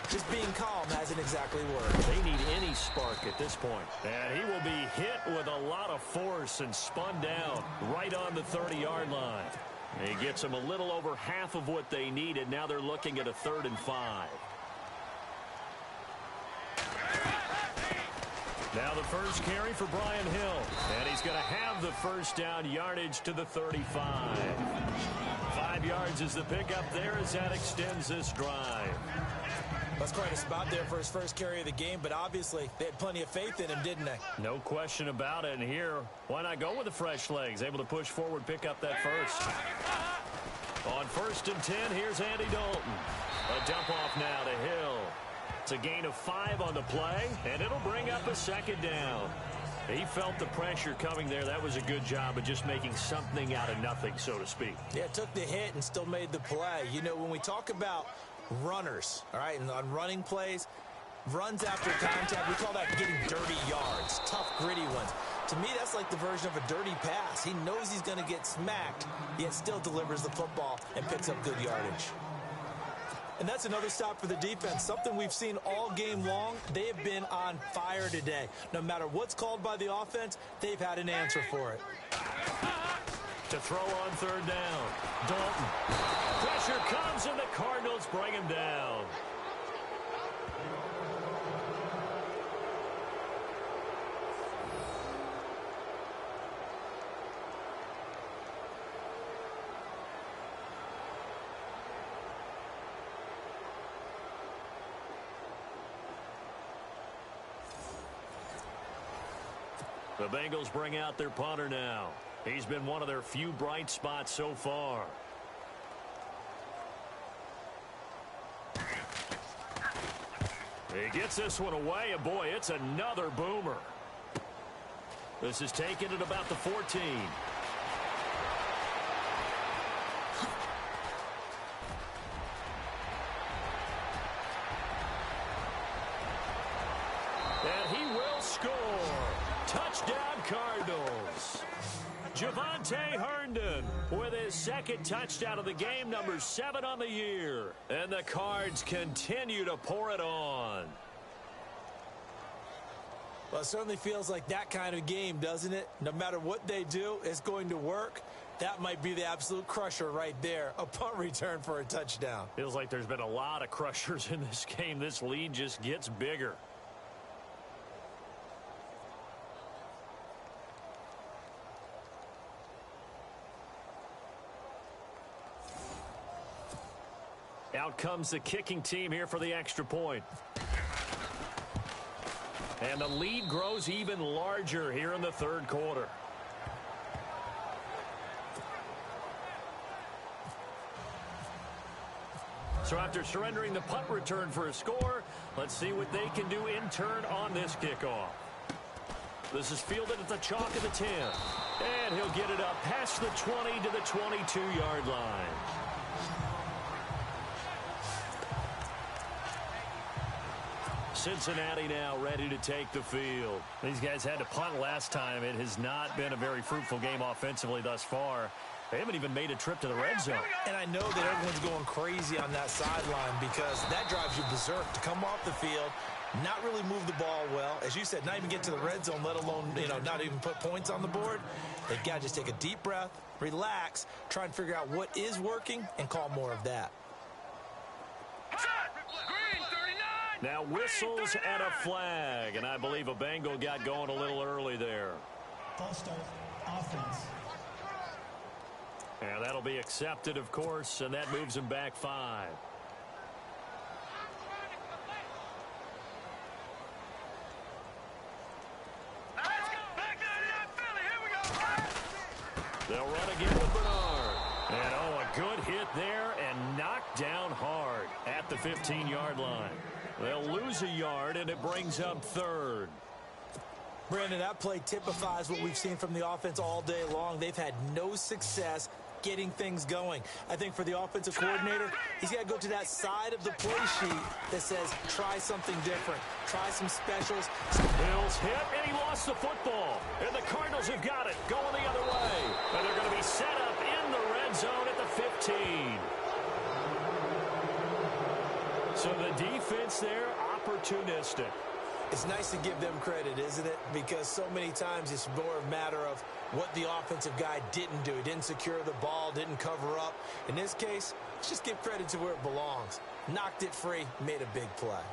just being calm hasn't exactly worked. They need any spark at this point. And he will be hit with a lot of force and spun down right on the 30-yard line. He gets them a little over half of what they needed. Now they're looking at a 3rd and 5. Now the first carry for Brian Hill. And he's going to have the first down yardage to the 35. 5 yards is the pickup there as that extends this drive. That's quite a spot there for his first carry of the game, but obviously they had plenty of faith in him, didn't they? No question about it. And here, why not go with the fresh legs? Able to push forward, pick up that first. On 1st and 10, here's Andy Dalton. A dump off now to Hill. It's a gain of 5 on the play, and it'll bring up a 2nd down. He felt the pressure coming there. That was a good job of just making something out of nothing, so to speak. Yeah, took the hit and still made the play. You know, when we talk about runners, all right, and on running plays, runs after contact, we call that getting dirty yards, tough, gritty ones. To me, that's like the version of a dirty pass. He knows he's going to get smacked, yet still delivers the football and picks up good yardage. And that's another stop for the defense, something we've seen all game long. They have been on fire today. No matter what's called by the offense, they've had an answer for it. To throw on third down, Dalton. Pressure comes, and the Cardinals bring him down. The Bengals bring out their punter now. He's been one of their few bright spots so far. He gets this one away, and boy, it's another boomer. This is taken at about the 14. And he will score. Touchdown, Cardinals. Javonte Herndon with his second touchdown of the game, number 7 on the year. And the Cards continue to pour it on. Well, it certainly feels like that kind of game, doesn't it? No matter what they do, it's going to work. That might be the absolute crusher right there. A punt return for a touchdown. Feels like there's been a lot of crushers in this game. This lead just gets bigger. Out comes the kicking team here for the extra point. And the lead grows even larger here in the third quarter. So after surrendering the punt return for a score, let's see what they can do in turn on this kickoff. This is fielded at the chalk of the 10. And he'll get it up past the 20 to the 22-yard line. Cincinnati now ready to take the field. These guys had to punt last time. It has not been a very fruitful game offensively thus far. They haven't even made a trip to the red zone. And I know that everyone's going crazy on that sideline because that drives you berserk to come off the field, not really move the ball well. As you said, not even get to the red zone, let alone, not even put points on the board. They've got to just take a deep breath, relax, try and figure out what is working, and call more of that. Now whistles and a flag, and I believe a Bengal got going a little early there. False start, offense. And that'll be accepted, of course, and that moves him back 5. They'll run again with Bernard. And, a good hit there and knocked down hard at the 15-yard line. They'll lose a yard, and it brings up 3rd. Brandon, that play typifies what we've seen from the offense all day long. They've had no success getting things going. I think for the offensive coordinator, he's got to go to that side of the play sheet that says, try something different. Try some specials. Bills hit, and he lost the football. And the Cardinals have got it, going the other way. And they're going to be set up in the red zone at the 15. So the defense there, opportunistic. It's nice to give them credit, isn't it? Because so many times it's more a matter of what the offensive guy didn't do. He didn't secure the ball, didn't cover up. In this case, let's just give credit to where it belongs. Knocked it free, made a big play.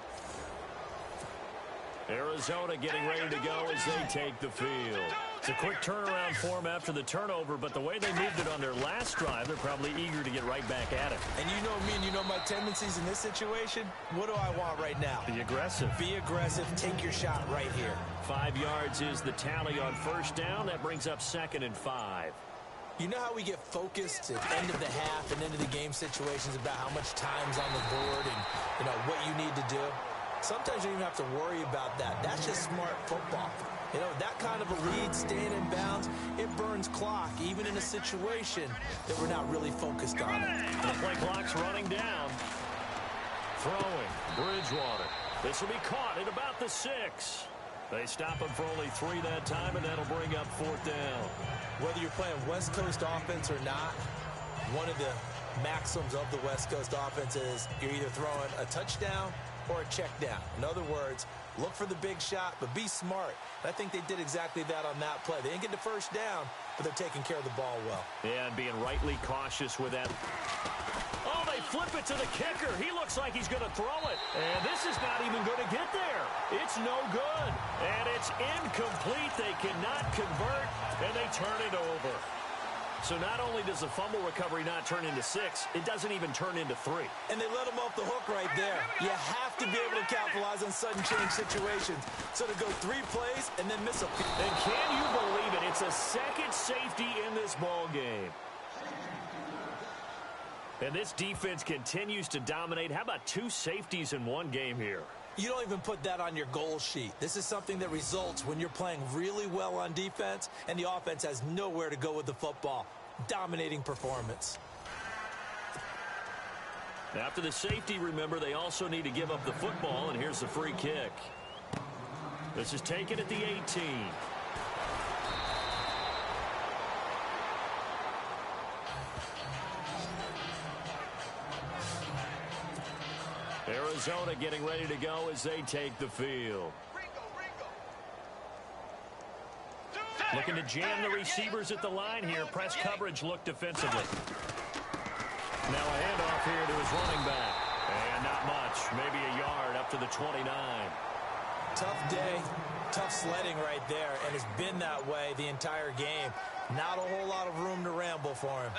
Arizona getting ready to go as they take the field. It's a quick turnaround for them after the turnover, but the way they moved it on their last drive, they're probably eager to get right back at it. And you know me and you know my tendencies in this situation. What do I want right now? Be aggressive. Be aggressive. Take your shot right here. 5 yards is the tally on first down. That brings up 2nd and 5. You know how we get focused at the end of the half and end of the game situations about how much time's on the board and what you need to do? Sometimes you don't even have to worry about that. That's just smart football. You know, that kind of a lead, staying in bounds, it burns clock, even in a situation that we're not really focused on it. The play clock's running down. Throwing, Bridgewater. This will be caught at about the 6. They stop him for only 3 that time, and that'll bring up 4th down. Whether you're playing West Coast offense or not, one of the maxims of the West Coast offense is you're either throwing a touchdown or a check down. In other words, look for the big shot, but be smart. And I think they did exactly that on that play. They didn't get the first down, but they're taking care of the ball well. Yeah, and being rightly cautious with that. Oh, they flip it to the kicker. He looks like he's going to throw it. And this is not even going to get there. It's no good. And it's incomplete. They cannot convert, and they turn it over. So not only does the fumble recovery not turn into 6, it doesn't even turn into 3. And they let him off the hook right there. You have to be able to capitalize on sudden change situations. So to go 3 plays and then miss a... And can you believe it? It's a second safety in this ball game. And this defense continues to dominate. How about 2 safeties in one game here? You don't even put that on your goal sheet. This is something that results when you're playing really well on defense and the offense has nowhere to go with the football. Dominating performance. After the safety, remember, they also need to give up the football, and here's the free kick. This is taken at the 18. Arizona getting ready to go as they take the field. Looking to jam the receivers at the line here. Press coverage look defensively. Now a handoff here to his running back. And not much. Maybe a yard up to the 29. Tough day, tough sledding right there, and it's been that way the entire game. Not a whole lot of room to ramble for him.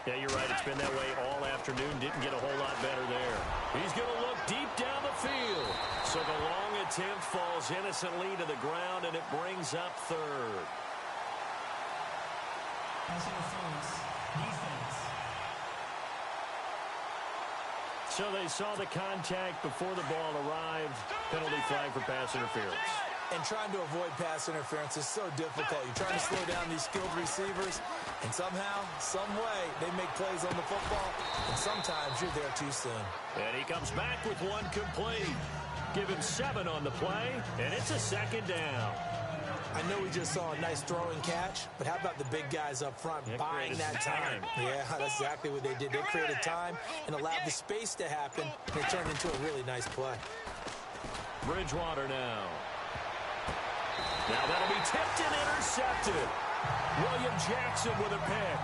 Yeah, you're right. It's been that way all afternoon. Didn't get a whole lot better there. He's going to look deep down the field. So the long attempt falls innocently to the ground, and it brings up 3rd. Pass interference. Defense. So they saw the contact before the ball arrived. Penalty flag for pass interference. And trying to avoid pass interference is so difficult. You're trying to slow down these skilled receivers, and somehow, some way, they make plays on the football, and sometimes you're there too soon. And he comes back with 1 complete. Give him 7 on the play, and it's a 2nd down. I know we just saw a nice throwing catch, but how about the big guys up front buying that time? Yeah, that's exactly what they did. They created time and allowed the space to happen, and it turned into a really nice play. Bridgewater now. Now that'll be tipped and intercepted. William Jackson with a pick.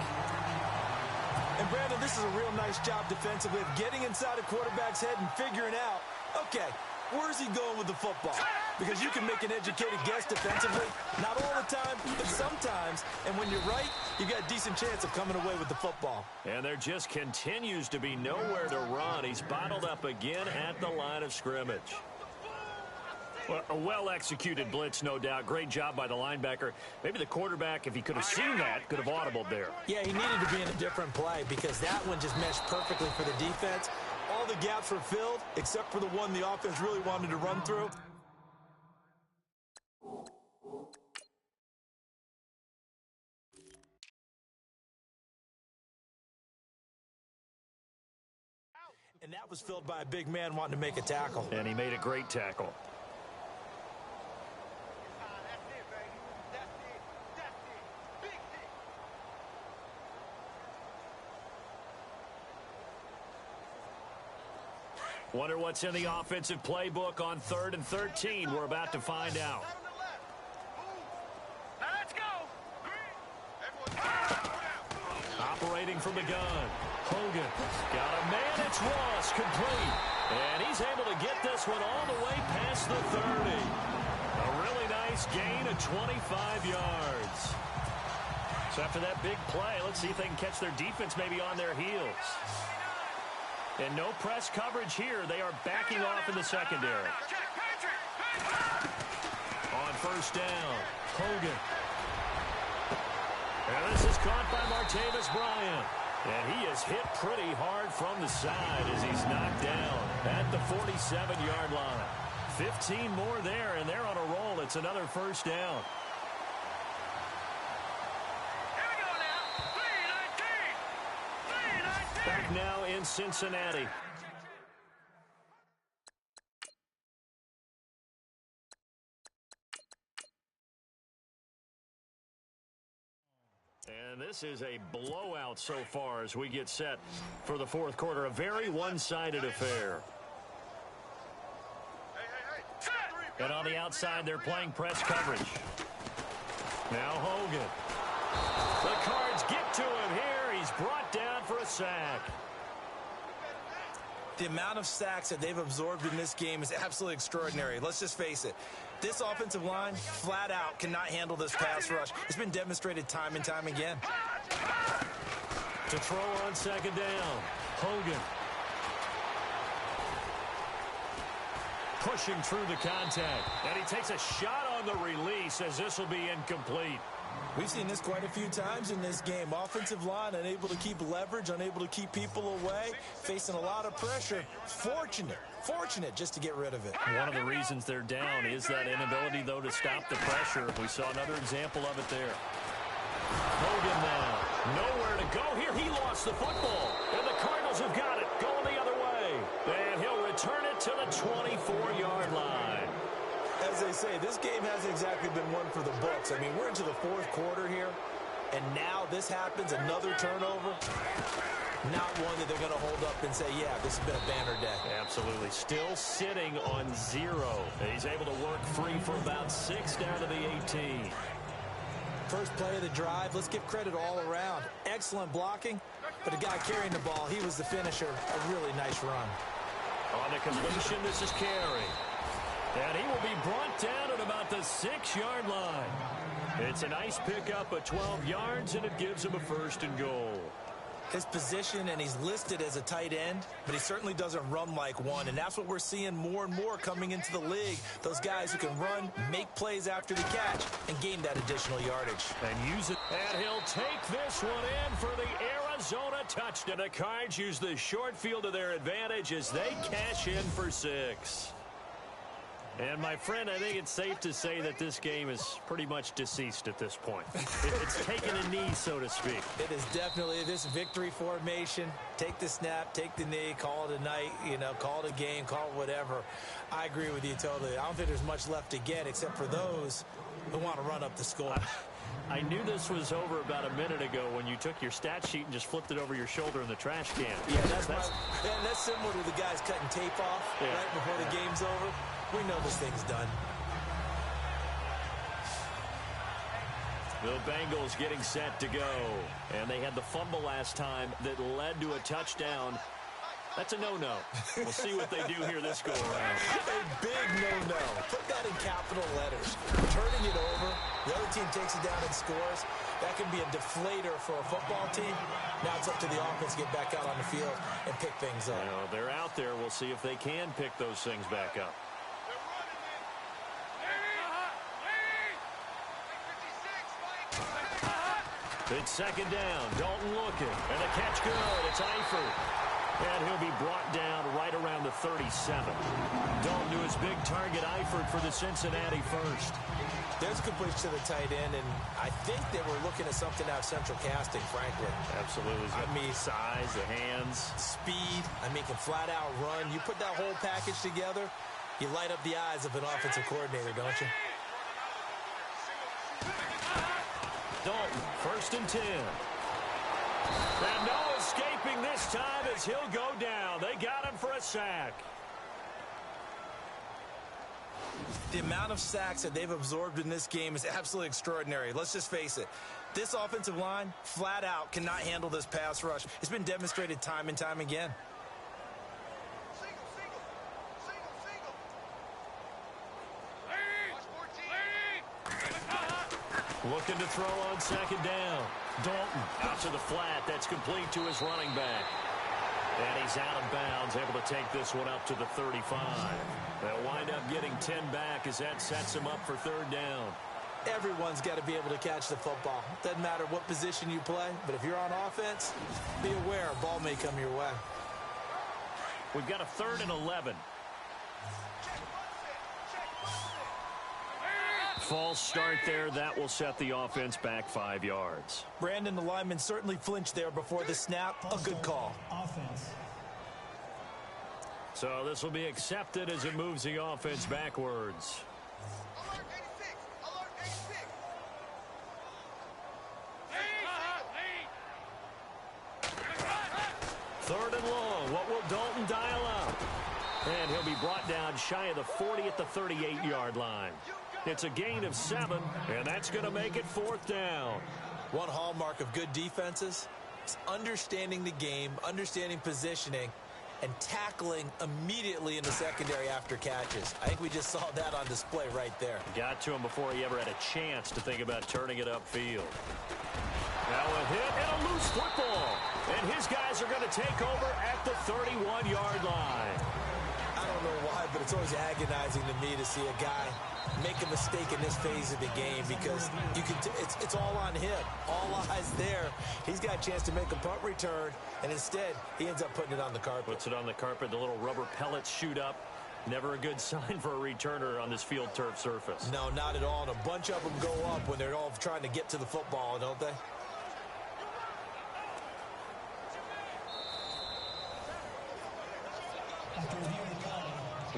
And Brandon, this is a real nice job defensively of getting inside a quarterback's head and figuring out, okay, where's he going with the football? Because you can make an educated guess defensively. Not all the time, but sometimes. And when you're right, you got a decent chance of coming away with the football. And there just continues to be nowhere to run. He's bottled up again at the line of scrimmage. Well, a well-executed blitz, no doubt. Great job by the linebacker. Maybe the quarterback, if he could have seen that, could have audibled there. Yeah, he needed to be in a different play because that one just meshed perfectly for the defense. All the gaps were filled except for the one the offense really wanted to run through. And that was filled by a big man wanting to make a tackle. And he made a great tackle. Wonder what's in the offensive playbook on 3rd and 13. We're about to find out. Now let's go. Operating from the gun. Hogan got a man. It's Ross, complete. And he's able to get this one all the way past the 30. A really nice gain of 25 yards. So after that big play, let's see if they can catch their defense maybe on their heels. And no press coverage here. They are backing off in the secondary. On 1st down, Hogan. And this is caught by Martavis Bryant. And he is hit pretty hard from the side as he's knocked down at the 47-yard line. 15 more there, and they're on a roll ball. It's another first down. Here we go now. 3-19. Back now in Cincinnati. And this is a blowout so far as we get set for the fourth quarter. A very one-sided affair. And on the outside, they're playing press coverage. Now Hogan. The Cards get to him here. He's brought down for a sack. The amount of sacks that they've absorbed in this game is absolutely extraordinary. Let's just face it. This offensive line, flat out, cannot handle this pass rush. It's been demonstrated time and time again. To throw on second down. Hogan. Pushing through the contact. And he takes a shot on the release as this will be incomplete. We've seen this quite a few times in this game. Offensive line unable to keep leverage, unable to keep people away, facing a lot of pressure. Fortunate just to get rid of it. One of the reasons they're down is that inability, though, to stop the pressure. We saw another example of it there. Hogan now. Nowhere to go here. He lost the football. And the Cardinals have got it. Going the other way. And he'll return it to the 24-yard line. As they say, this game hasn't exactly been one for the books. I mean, we're into the fourth quarter here, and now this happens, another turnover. Not one that they're going to hold up and say, yeah, this has been a banner day. Absolutely. Still sitting on 0. He's able to work free for about 6 down to the 18. First play of the drive, let's give credit all around. Excellent blocking, but the guy carrying the ball, he was the finisher. A really nice run. On the completion, this is Carey. And he will be brought down at about the 6-yard line. It's a nice pickup of 12 yards, and it gives him a first and goal. His position, and he's listed as a tight end, but he certainly doesn't run like one, and that's what we're seeing more and more coming into the league. Those guys who can run, make plays after the catch, and gain that additional yardage. And use it. And he'll take this one in for the Arizona touchdown. The Cards use the short field to their advantage as they cash in for 6. And, my friend, I think it's safe to say that this game is pretty much deceased at this point. It's taken a knee, so to speak. It is definitely this victory formation. Take the snap, take the knee, call it a night, call it a game, call it whatever. I agree with you totally. I don't think there's much left to get except for those who want to run up the score. I knew this was over about a minute ago when you took your stat sheet and just flipped it over your shoulder in the trash can. Yeah, that's similar to the guys cutting tape off right before the game's over. We know this thing's done. The Bengals getting set to go. And they had the fumble last time that led to a touchdown. That's a no-no. We'll see what they do here this go-around. A big no-no. Put that in capital letters. Turning it over, the other team takes it down and scores. That can be a deflator for a football team. Now it's up to the offense to get back out on the field and pick things up. They're out there. We'll see if they can pick those things back up. It's second down. Dalton looking. And the catch good. It's Eifert. And he'll be brought down right around the 37. Dalton to his big target, Eifert, for the Cincinnati first. There's a good push to the tight end, and I think that we're looking at something out of central casting, frankly. Absolutely. I mean, size, the hands. Speed. I mean, can flat out run. You put that whole package together, you light up the eyes of an offensive coordinator, don't you? Dalton, first and 10. And no escaping this time as he'll go down. They got him for a sack. The amount of sacks that they've absorbed in this game is absolutely extraordinary. Let's just face it. This offensive line, flat out, cannot handle this pass rush. It's been demonstrated time and time again. Looking to throw on second down. Dalton out to the flat. That's complete to his running back. And he's out of bounds, able to take this one up to the 35. They'll wind up getting 10 back as that sets him up for third down. Everyone's got to be able to catch the football. Doesn't matter what position you play, but if you're on offense, be aware a ball may come your way. We've got a 3rd and 11. False start there. That will set the offense back 5 yards. Brandon, the lineman certainly flinched there before the snap. A good call. Offense. So this will be accepted as it moves the offense backwards. Alert 86! Alert 86! Third and long. What will Dalton dial up? And he'll be brought down shy of the 40 at the 38-yard line. It's a gain of 7, and that's going to make it 4th down. One hallmark of good defenses is understanding the game, understanding positioning, and tackling immediately in the secondary after catches. I think we just saw that on display right there. Got to him before he ever had a chance to think about turning it upfield. Now a hit and a loose football. And his guys are going to take over at the 31-yard line. I don't know why, but it's always agonizing to me to see a guy make a mistake in this phase of the game because you can it's all on him. All eyes there. He's got a chance to make a punt return, and instead he ends up putting it on the carpet. Puts it on the carpet. The little rubber pellets shoot up. Never a good sign for a returner on this field turf surface. No, not at all. And a bunch of them go up when they're all trying to get to the football, don't they? After reviewing the play,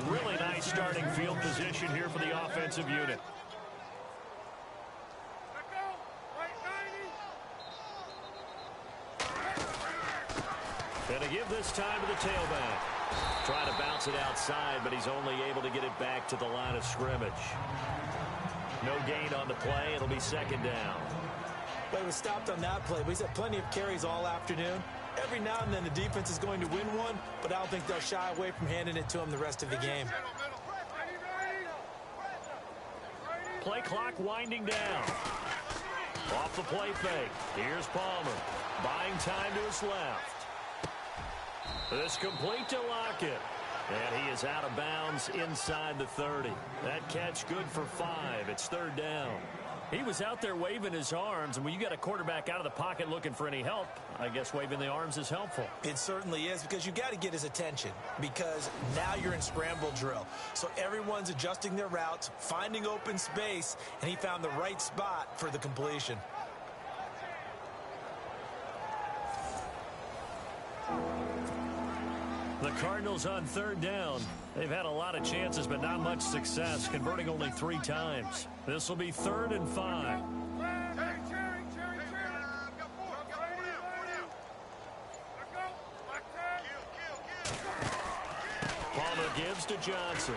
Really nice starting field position here for the offensive unit. Let go! Right 90! And to give this time to the tailback. Trying to bounce it outside, but he's only able to get it back to the line of scrimmage. No gain on the play. It'll be 2nd down. Well, he was stopped on that play, but he's had plenty of carries all afternoon. Every now and then the defense is going to win one, but I don't think they'll shy away from handing it to him the rest of the game. Play clock winding down. Off the play fake. Here's Palmer. Buying time to his left. This complete to Lockett. And he is out of bounds inside the 30. That catch good for 5. It's 3rd down. He was out there waving his arms, and when you got a quarterback out of the pocket looking for any help, I guess waving the arms is helpful. It certainly is, because you got to get his attention, because now you're in scramble drill. So everyone's adjusting their routes, finding open space, and he found the right spot for the completion. The Cardinals on 3rd down. They've had a lot of chances, but not much success, converting only 3 times. This will be 3rd and 5. Palmer gives to Johnson.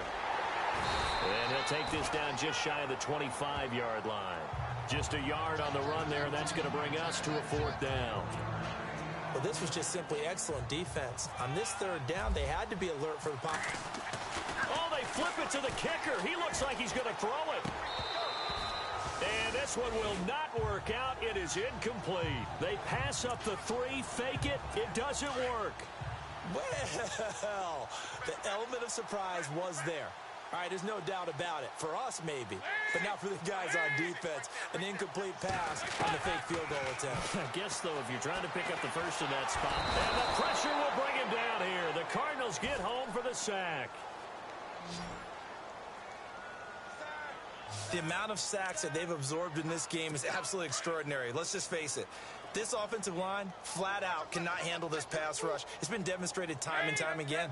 And he'll take this down just shy of the 25-yard line. Just a yard on the run there, and that's going to bring us to a 4th down. Well, this was just simply excellent defense. On this 3rd down, they had to be alert for the pocket. Oh, they flip it to the kicker. He looks like he's going to throw it. And this one will not work out. It is incomplete. They pass up the 3, fake it. It doesn't work. Well, the element of surprise was there. All right, there's no doubt about it. For us, maybe. But not for the guys on defense. An incomplete pass on the fake field goal attempt. I guess, though, if you're trying to pick up the first in that spot. And the pressure will bring him down here. The Cardinals get home for the sack. The amount of sacks that they've absorbed in this game is absolutely extraordinary. Let's just face it. This offensive line, flat out, cannot handle this pass rush. It's been demonstrated time and time again.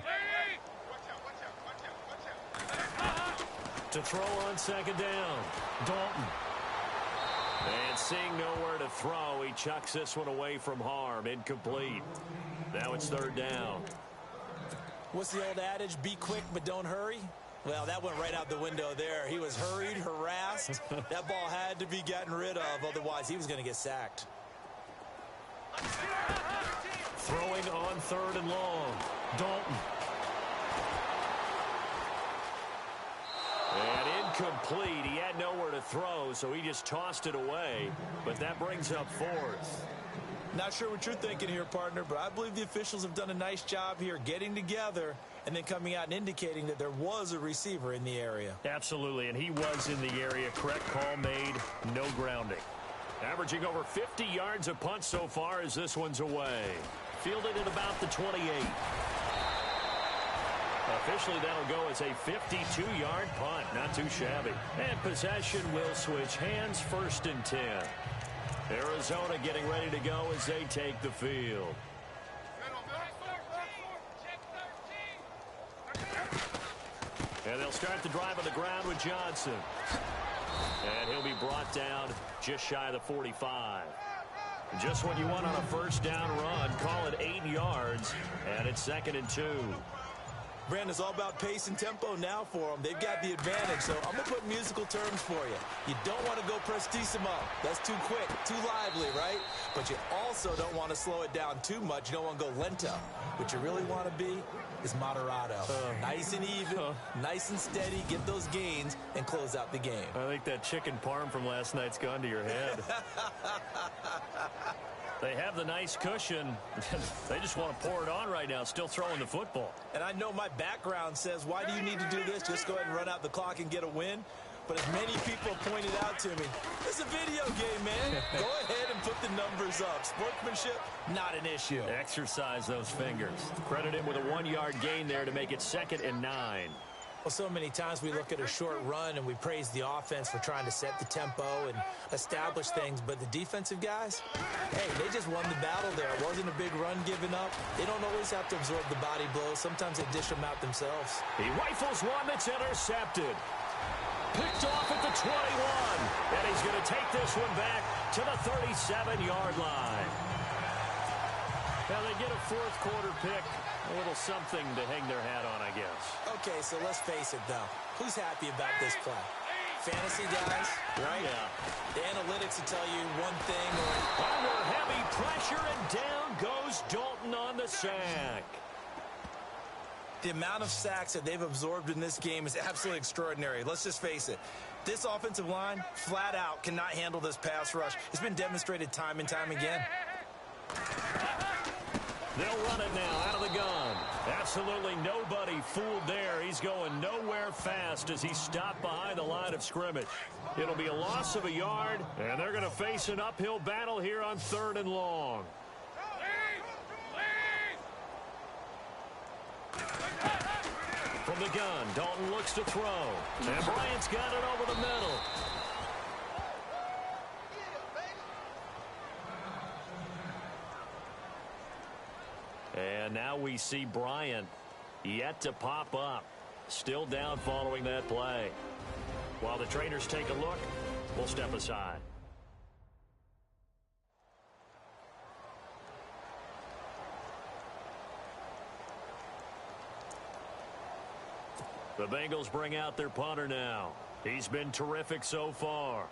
To throw on 2nd down, Dalton. And seeing nowhere to throw, he chucks this one away from harm. Incomplete. Now it's 3rd down. What's the old adage? Be quick, but don't hurry? Well, that went right out the window there. He was hurried, harassed. That ball had to be gotten rid of, otherwise he was going to get sacked. Throwing on 3rd and long, Dalton. And incomplete. He had nowhere to throw, so he just tossed it away. But that brings up 4th. Not sure what you're thinking here, partner, but I believe the officials have done a nice job here getting together and then coming out and indicating that there was a receiver in the area. Absolutely, and he was in the area. Correct call made, no grounding. Averaging over 50 yards a punt so far as this one's away. Fielded at about the 28. Officially, that'll go as a 52-yard punt. Not too shabby. And possession will switch hands, 1st and 10. Arizona getting ready to go as they take the field. And they'll start the drive on the ground with Johnson. And he'll be brought down just shy of the 45. Just when you want on a 1st down run, call it 8 yards, and it's 2nd and 2. Brandon, it's all about pace and tempo now for them. They've got the advantage, so I'm going to put musical terms for you. You don't want to go prestissimo. That's too quick, too lively, right? But you also don't want to slow it down too much. You don't want to go lento. What you really want to be is moderato. Nice and even, nice and steady, get those gains, and close out the game. I think that chicken parm from last night's gone to your head. They have the nice cushion. They just want to pour it on right now, still throwing the football. And I know my background says, why do you need to do this? Just go ahead and run out the clock and get a win. But as many people have pointed out to me, it's a video game, man. Go ahead and put the numbers up. Sportsmanship, not an issue. Exercise those fingers. Credit him with a 1-yard gain there to make it 2nd and 9. Well, so many times we look at a short run and we praise the offense for trying to set the tempo and establish things, but the defensive guys, hey, they just won the battle there. It wasn't a big run given up. They don't always have to absorb the body blows. Sometimes they dish them out themselves. He rifles one that's intercepted. Picked off at the 21, and he's going to take this one back to the 37-yard line. Now they get a 4th quarter pick. A little something to hang their hat on, I guess. Okay, so let's face it, though. Who's happy about this play? Fantasy guys, right? Yeah. The analytics will tell you one thing. Under heavy pressure, and down goes Dalton on the sack. The amount of sacks that they've absorbed in this game is absolutely extraordinary. Let's just face it. This offensive line, flat out, cannot handle this pass rush. It's been demonstrated time and time again. They'll run it now out of the gun. Absolutely nobody fooled there. He's going nowhere fast as he stopped behind the line of scrimmage. It'll be a loss of a yard, and they're going to face an uphill battle here on 3rd and long. From the gun, Dalton looks to throw. And Bryant's got it over the middle. And now we see Bryant yet to pop up. Still down following that play. While the trainers take a look, we'll step aside. The Bengals bring out their punter now. He's been terrific so far.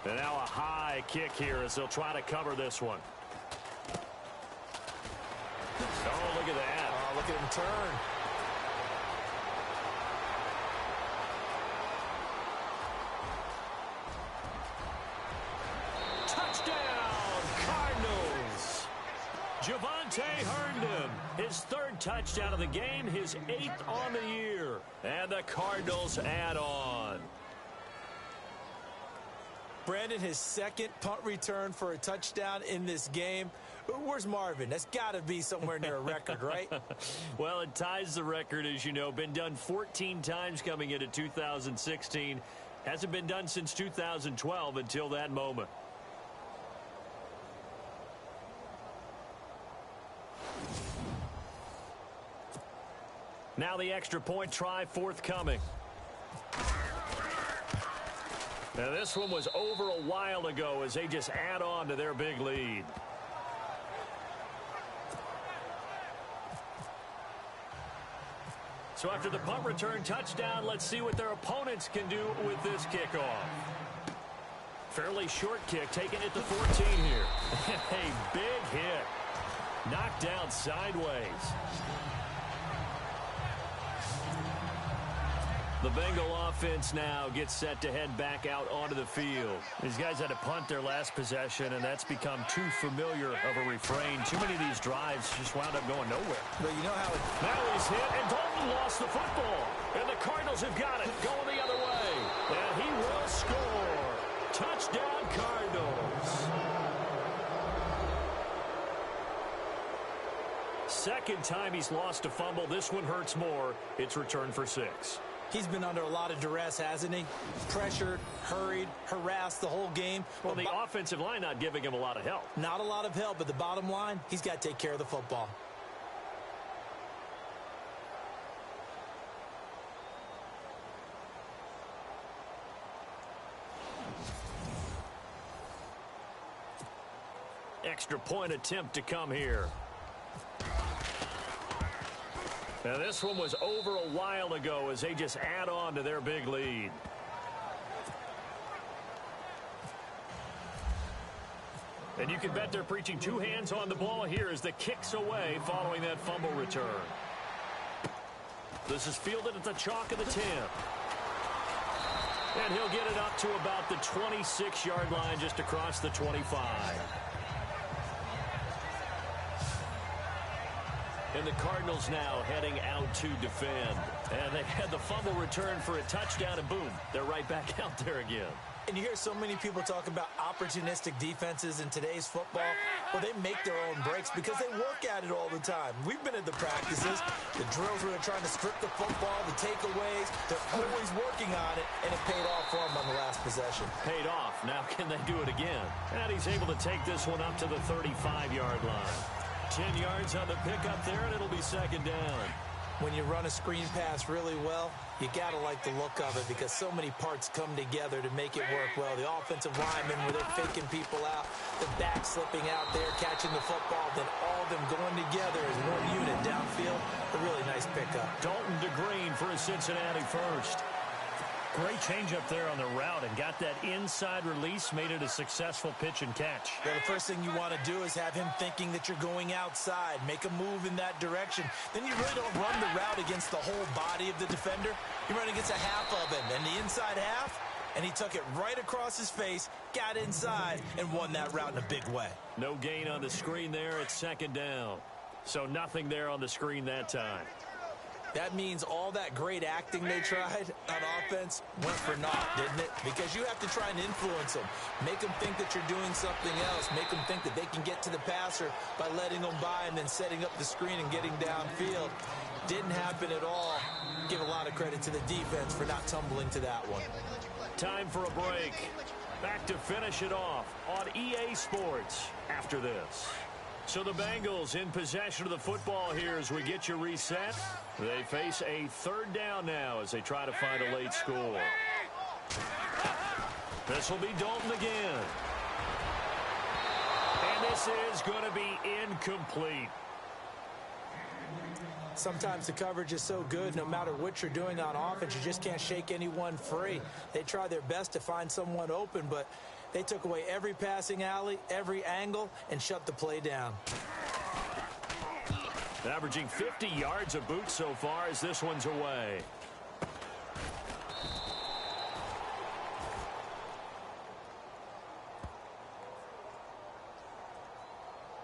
And now a high kick here as they'll try to cover this one. Oh, look at that. Oh, look at him turn. Touchdown, Cardinals. Javonte Herndon, his 3rd touchdown of the game, his 8th on the year. And the Cardinals add on. Brandon, his 2nd punt return for a touchdown in this game. Where's Marvin? That's got to be somewhere near a record, right? Well, it ties the record, as you know. Been done 14 times coming into 2016. Hasn't been done since 2012 until that moment. Now the extra point try forthcoming. Now this one was over a while ago as they just add on to their big lead. So after the punt return touchdown, let's see what their opponents can do with this kickoff. Fairly short kick, taking it to 14 here. A big hit. Knocked down sideways. The Bengal offense now gets set to head back out onto the field. These guys had to punt their last possession, and that's become too familiar of a refrain. Too many of these drives just wound up going nowhere. But you know how Now he's hit, and Dalton lost the football. And the Cardinals have got it, going the other way. And he will score. Touchdown, Cardinals. Second time he's lost a fumble. This one hurts more. It's returned for 6. He's been under a lot of duress, hasn't he? Pressured, hurried, harassed the whole game. Well, the offensive line not giving him a lot of help. Not a lot of help, but the bottom line, he's got to take care of the football. Extra point attempt to come here. Now this one was over a while ago as they just add on to their big lead. And you can bet they're preaching 2 hands on the ball here as the kick's away following that fumble return. This is fielded at the chalk of the 10. And he'll get it up to about the 26-yard line just across the 25. And the Cardinals now heading out to defend. And they had the fumble return for a touchdown, and boom, they're right back out there again. And you hear so many people talk about opportunistic defenses in today's football. Well, they make their own breaks because they work at it all the time. We've been at the practices, the drills where they're trying to strip the football, the takeaways. They're always working on it, and it paid off for them on the last possession. Paid off. Now can they do it again? And he's able to take this one up to the 35-yard line. 10 yards on the pickup there, and it'll be second down. When you run a screen pass really well, you got to like the look of it because so many parts come together to make it work well. The offensive linemen where they're faking people out, the back slipping out there, catching the football, then all of them going together as one unit downfield. A really nice pickup. Dalton to Green for a Cincinnati first. Great change up there on the route and got that inside release, made it a successful pitch and catch. Well, the first thing you want to do is have him thinking that you're going outside, make a move in that direction. Then you really don't run the route against the whole body of the defender. You run against a half of him, and the inside half, and he took it right across his face, got inside, and won that route in a big way. No gain on the screen there. It's second down. So nothing there on the screen that time. That means all that great acting they tried on offense went for naught, didn't it? Because you have to try and influence them. Make them think that you're doing something else. Make them think that they can get to the passer by letting them by and then setting up the screen and getting downfield. Didn't happen at all. Give a lot of credit to the defense for not tumbling to that one. Time for a break. Back to finish it off on EA Sports after this. So the Bengals in possession of the football here as we get you reset. They face a third down now as they try to find a late score. This will be Dalton again. And this is going to be incomplete. Sometimes the coverage is so good, no matter what you're doing on offense, you just can't shake anyone free. They try their best to find someone open, but they took away every passing alley, every angle, and shut the play down. Averaging 50 yards a boot so far as this one's away.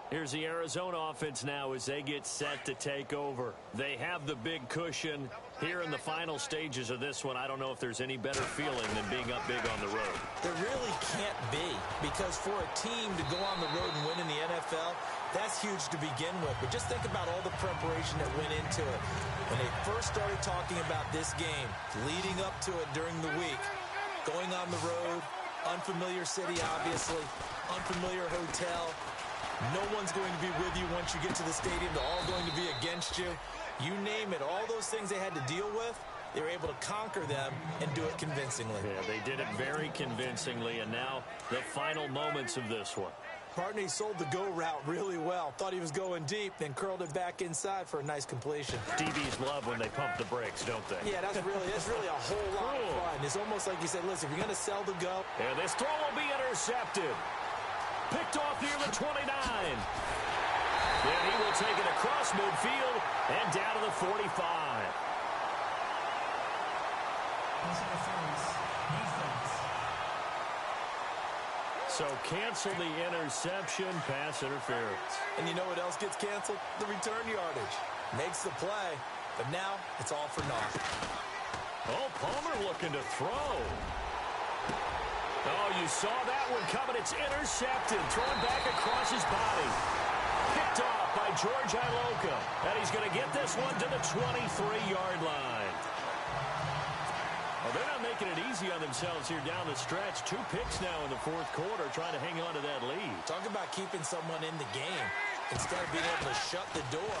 Here's the Arizona offense now as they get set to take over. They have the big cushion. Here in the final stages of this one, I don't know if there's any better feeling than being up big on the road. There really can't be, because for a team to go on the road and win in the NFL, that's huge to begin with. But just think about all the preparation that went into it. When they first started talking about this game, leading up to it during the week, going on the road, unfamiliar city, obviously, unfamiliar hotel. No one's going to be with you once you get to the stadium. They're all going to be against you. You name it. All those things they had to deal with, they were able to conquer them and do it convincingly. Yeah, they did it very convincingly, and now the final moments of this one. Partner, he sold the go route really well. Thought he was going deep, then curled it back inside for a nice completion. DBs love when they pump the brakes, don't they? Yeah, that's really a whole lot of fun. It's almost like you said, listen, if you're going to sell the go. And this throw will be intercepted. Picked off near the 29. And he will take it across midfield and down to the 45. So cancel the interception, pass interference. And you know what else gets canceled? The return yardage. Makes the play, but now it's all for naught. Oh, Palmer looking to throw. Oh, you saw that one coming. It's intercepted. Thrown back across his body. Picked off by George Iloka. And he's going to get this one to the 23-yard line. Well, they're not making it easy on themselves here down the stretch. 2 picks now in the fourth quarter, trying to hang on to that lead. Talk about keeping someone in the game. Instead of being able to shut the door,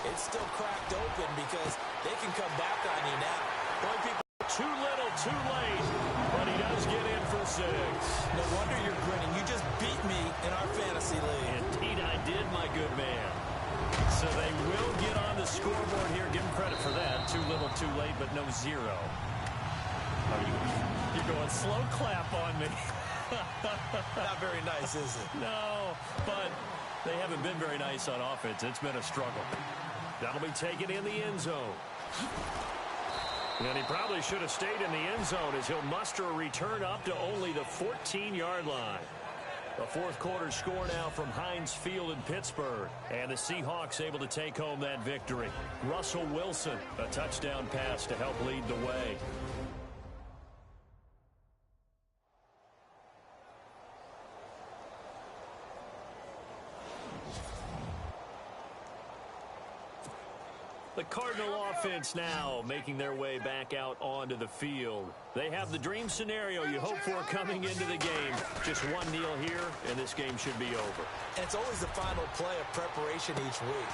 it's still cracked open because they can come back on you now. Boy, people, too little, too late. But he does get in for 6. No wonder you're grinning. You just beat me in our fantasy league. Indeed, I did, my good man. So they will get on the scoreboard here. Give them credit for that. Too little, too late, but no 0. You're going slow clap on me. Not very nice, is it? No, but they haven't been very nice on offense. It's been a struggle. That'll be taken in the end zone. And he probably should have stayed in the end zone as he'll muster a return up to only the 14-yard line. The fourth quarter score now from Heinz Field in Pittsburgh. And the Seahawks able to take home that victory. Russell Wilson, a touchdown pass to help lead the way. The Cardinal offense now making their way back out onto the field. They have the dream scenario you hope for coming into the game. Just one kneel here, and this game should be over. And it's always the final play of preparation each week.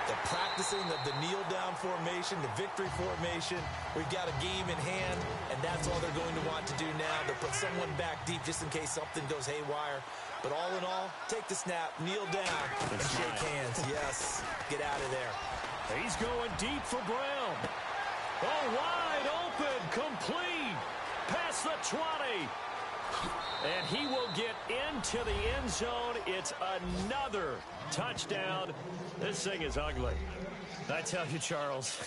The practicing of the kneel-down formation, the victory formation. We've got a game in hand, and that's all they're going to want to do now. They'll put someone back deep just in case something goes haywire. But all in all, take the snap, kneel down, and shake hands. Yes, get out of there. He's going deep for Brown. Oh, wide open, complete, past the 20. And he will get into the end zone. It's another touchdown. This thing is ugly. I tell you, Charles,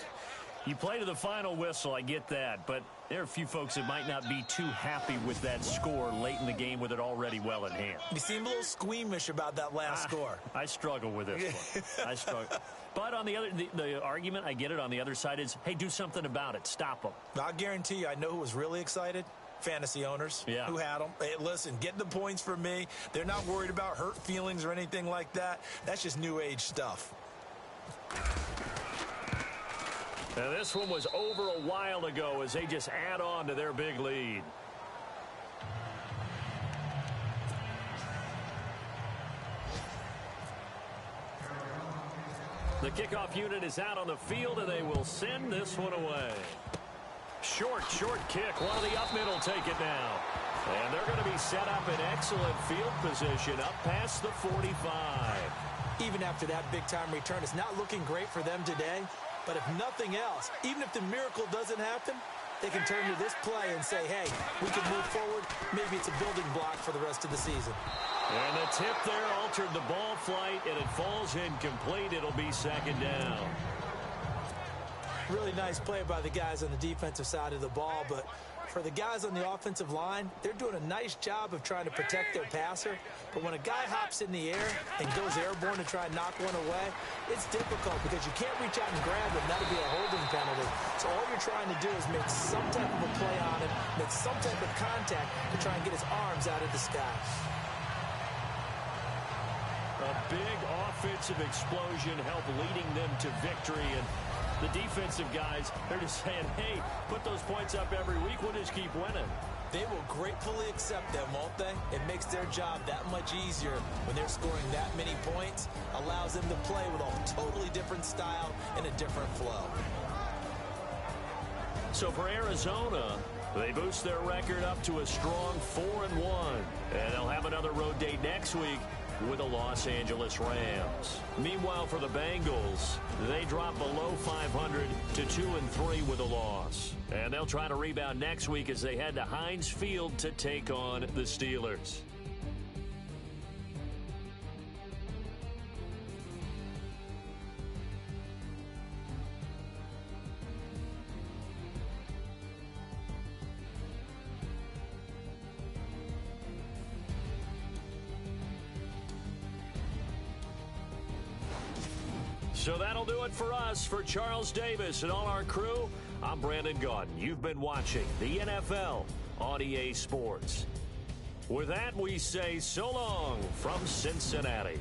you play to the final whistle, I get that. But there are a few folks that might not be too happy with that score late in the game with it already well in hand. You seem a little squeamish about that last score. I struggle with this one. I struggle. But on the argument, I get it, on the other side is, hey, do something about it. Stop them. I'll guarantee you, I know who was really excited. Fantasy owners who had them. Hey, listen, get the points for me. They're not worried about hurt feelings or anything like that. That's just new age stuff. Now, this one was over a while ago as they just add on to their big lead. The kickoff unit is out on the field, and they will send this one away. Short kick. One of the up middle take it now. And they're going to be set up in excellent field position up past the 45. Even after that big-time return, it's not looking great for them today. But if nothing else, even if the miracle doesn't happen, they can turn to this play and say, hey, we can move forward. Maybe it's a building block for the rest of the season. And the tip there altered the ball flight, and it falls incomplete. It'll be second down. Really nice play by the guys on the defensive side of the ball, but for the guys on the offensive line, they're doing a nice job of trying to protect their passer. But when a guy hops in the air and goes airborne to try and knock one away, it's difficult because you can't reach out and grab him. That'll be a holding penalty. So all you're trying to do is make some type of a play on him, make some type of contact to try and get his arms out of the sky. A big offensive explosion helped leading them to victory, and the defensive guys, they're just saying, hey, put those points up every week, we'll just keep winning. They will gratefully accept them, won't they? It makes their job that much easier when they're scoring that many points, allows them to play with a totally different style and a different flow. So for Arizona, they boost their record up to a strong 4-1, and they'll have another road date next week with the Los Angeles Rams. Meanwhile, for the Bengals, they drop below 500 to 2-3 with a loss. And they'll try to rebound next week as they head to Heinz Field to take on the Steelers. So that'll do it for us. For Charles Davis and all our crew, I'm Brandon Gaudin. You've been watching the NFL on EA Sports. With that, we say so long from Cincinnati.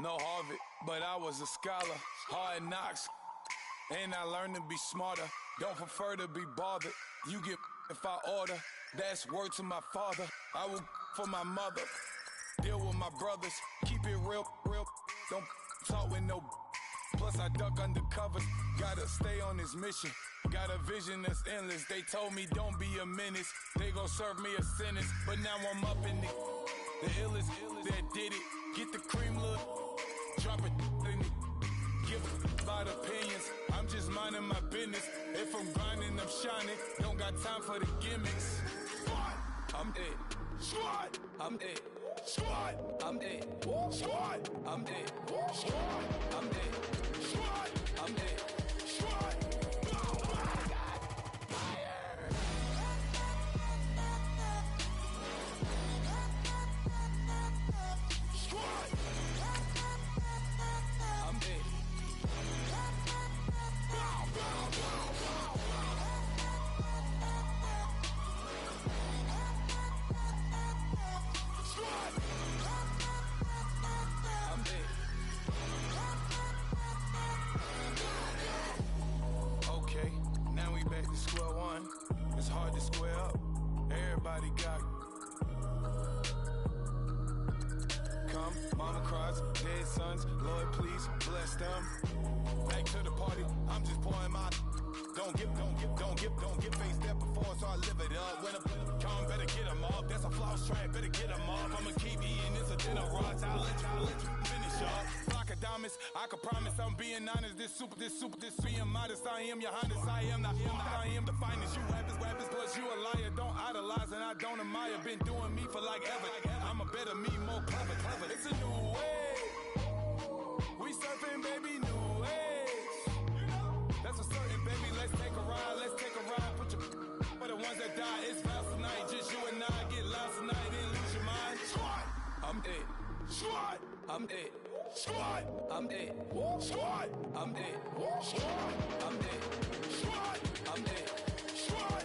No Harvard, but I was a scholar. Hard knocks, and I learned to be smarter. Don't prefer to be bothered. You get if I order. That's word to my father. I will for my mother. Deal with my brothers. Keep it real. Don't talk with no. Plus I duck undercovers. Gotta stay on this mission. Got a vision that's endless. They told me don't be a menace. They gon' serve me a sentence. But now I'm up in the illest that did it. Get the cream look. Drop it in it. Give about opinions. I'm just minding my business. If I'm grinding, I'm shining. Don't got time for the gimmicks. Squad, I'm it. Squad, I'm it. Squad, I'm it. Squad, I'm it. Squad, I'm it. Squad, I'm it. Squad. Square one, it's hard to square up. Everybody got come, mama cries, dead sons. Lord, please bless them. Back to the party, I'm just pouring my. Don't get faced that before, so I live it up. When I come, better get them up. That's a floss track, better get them up. I'ma keep eating this a dinner rocks. I'll let you finish up. Diamonds, I can promise I'm being honest. This being modest. I am your highness. I am the finest. You rappers, plus you a liar. Don't idolize and I don't admire. Been doing me for like ever. I'm a better me, more clever. It's a new way. We surfing, baby, new age. That's a certain, baby. Let's take a ride. Put your for the ones that die. It's vows tonight. Just you and I get lost tonight. Then lose your mind. Squad, I'm it. Squad, I'm it. Squad, I'm it. Squad, I'm it. Squad, I'm it. Squad, I'm it. Squad.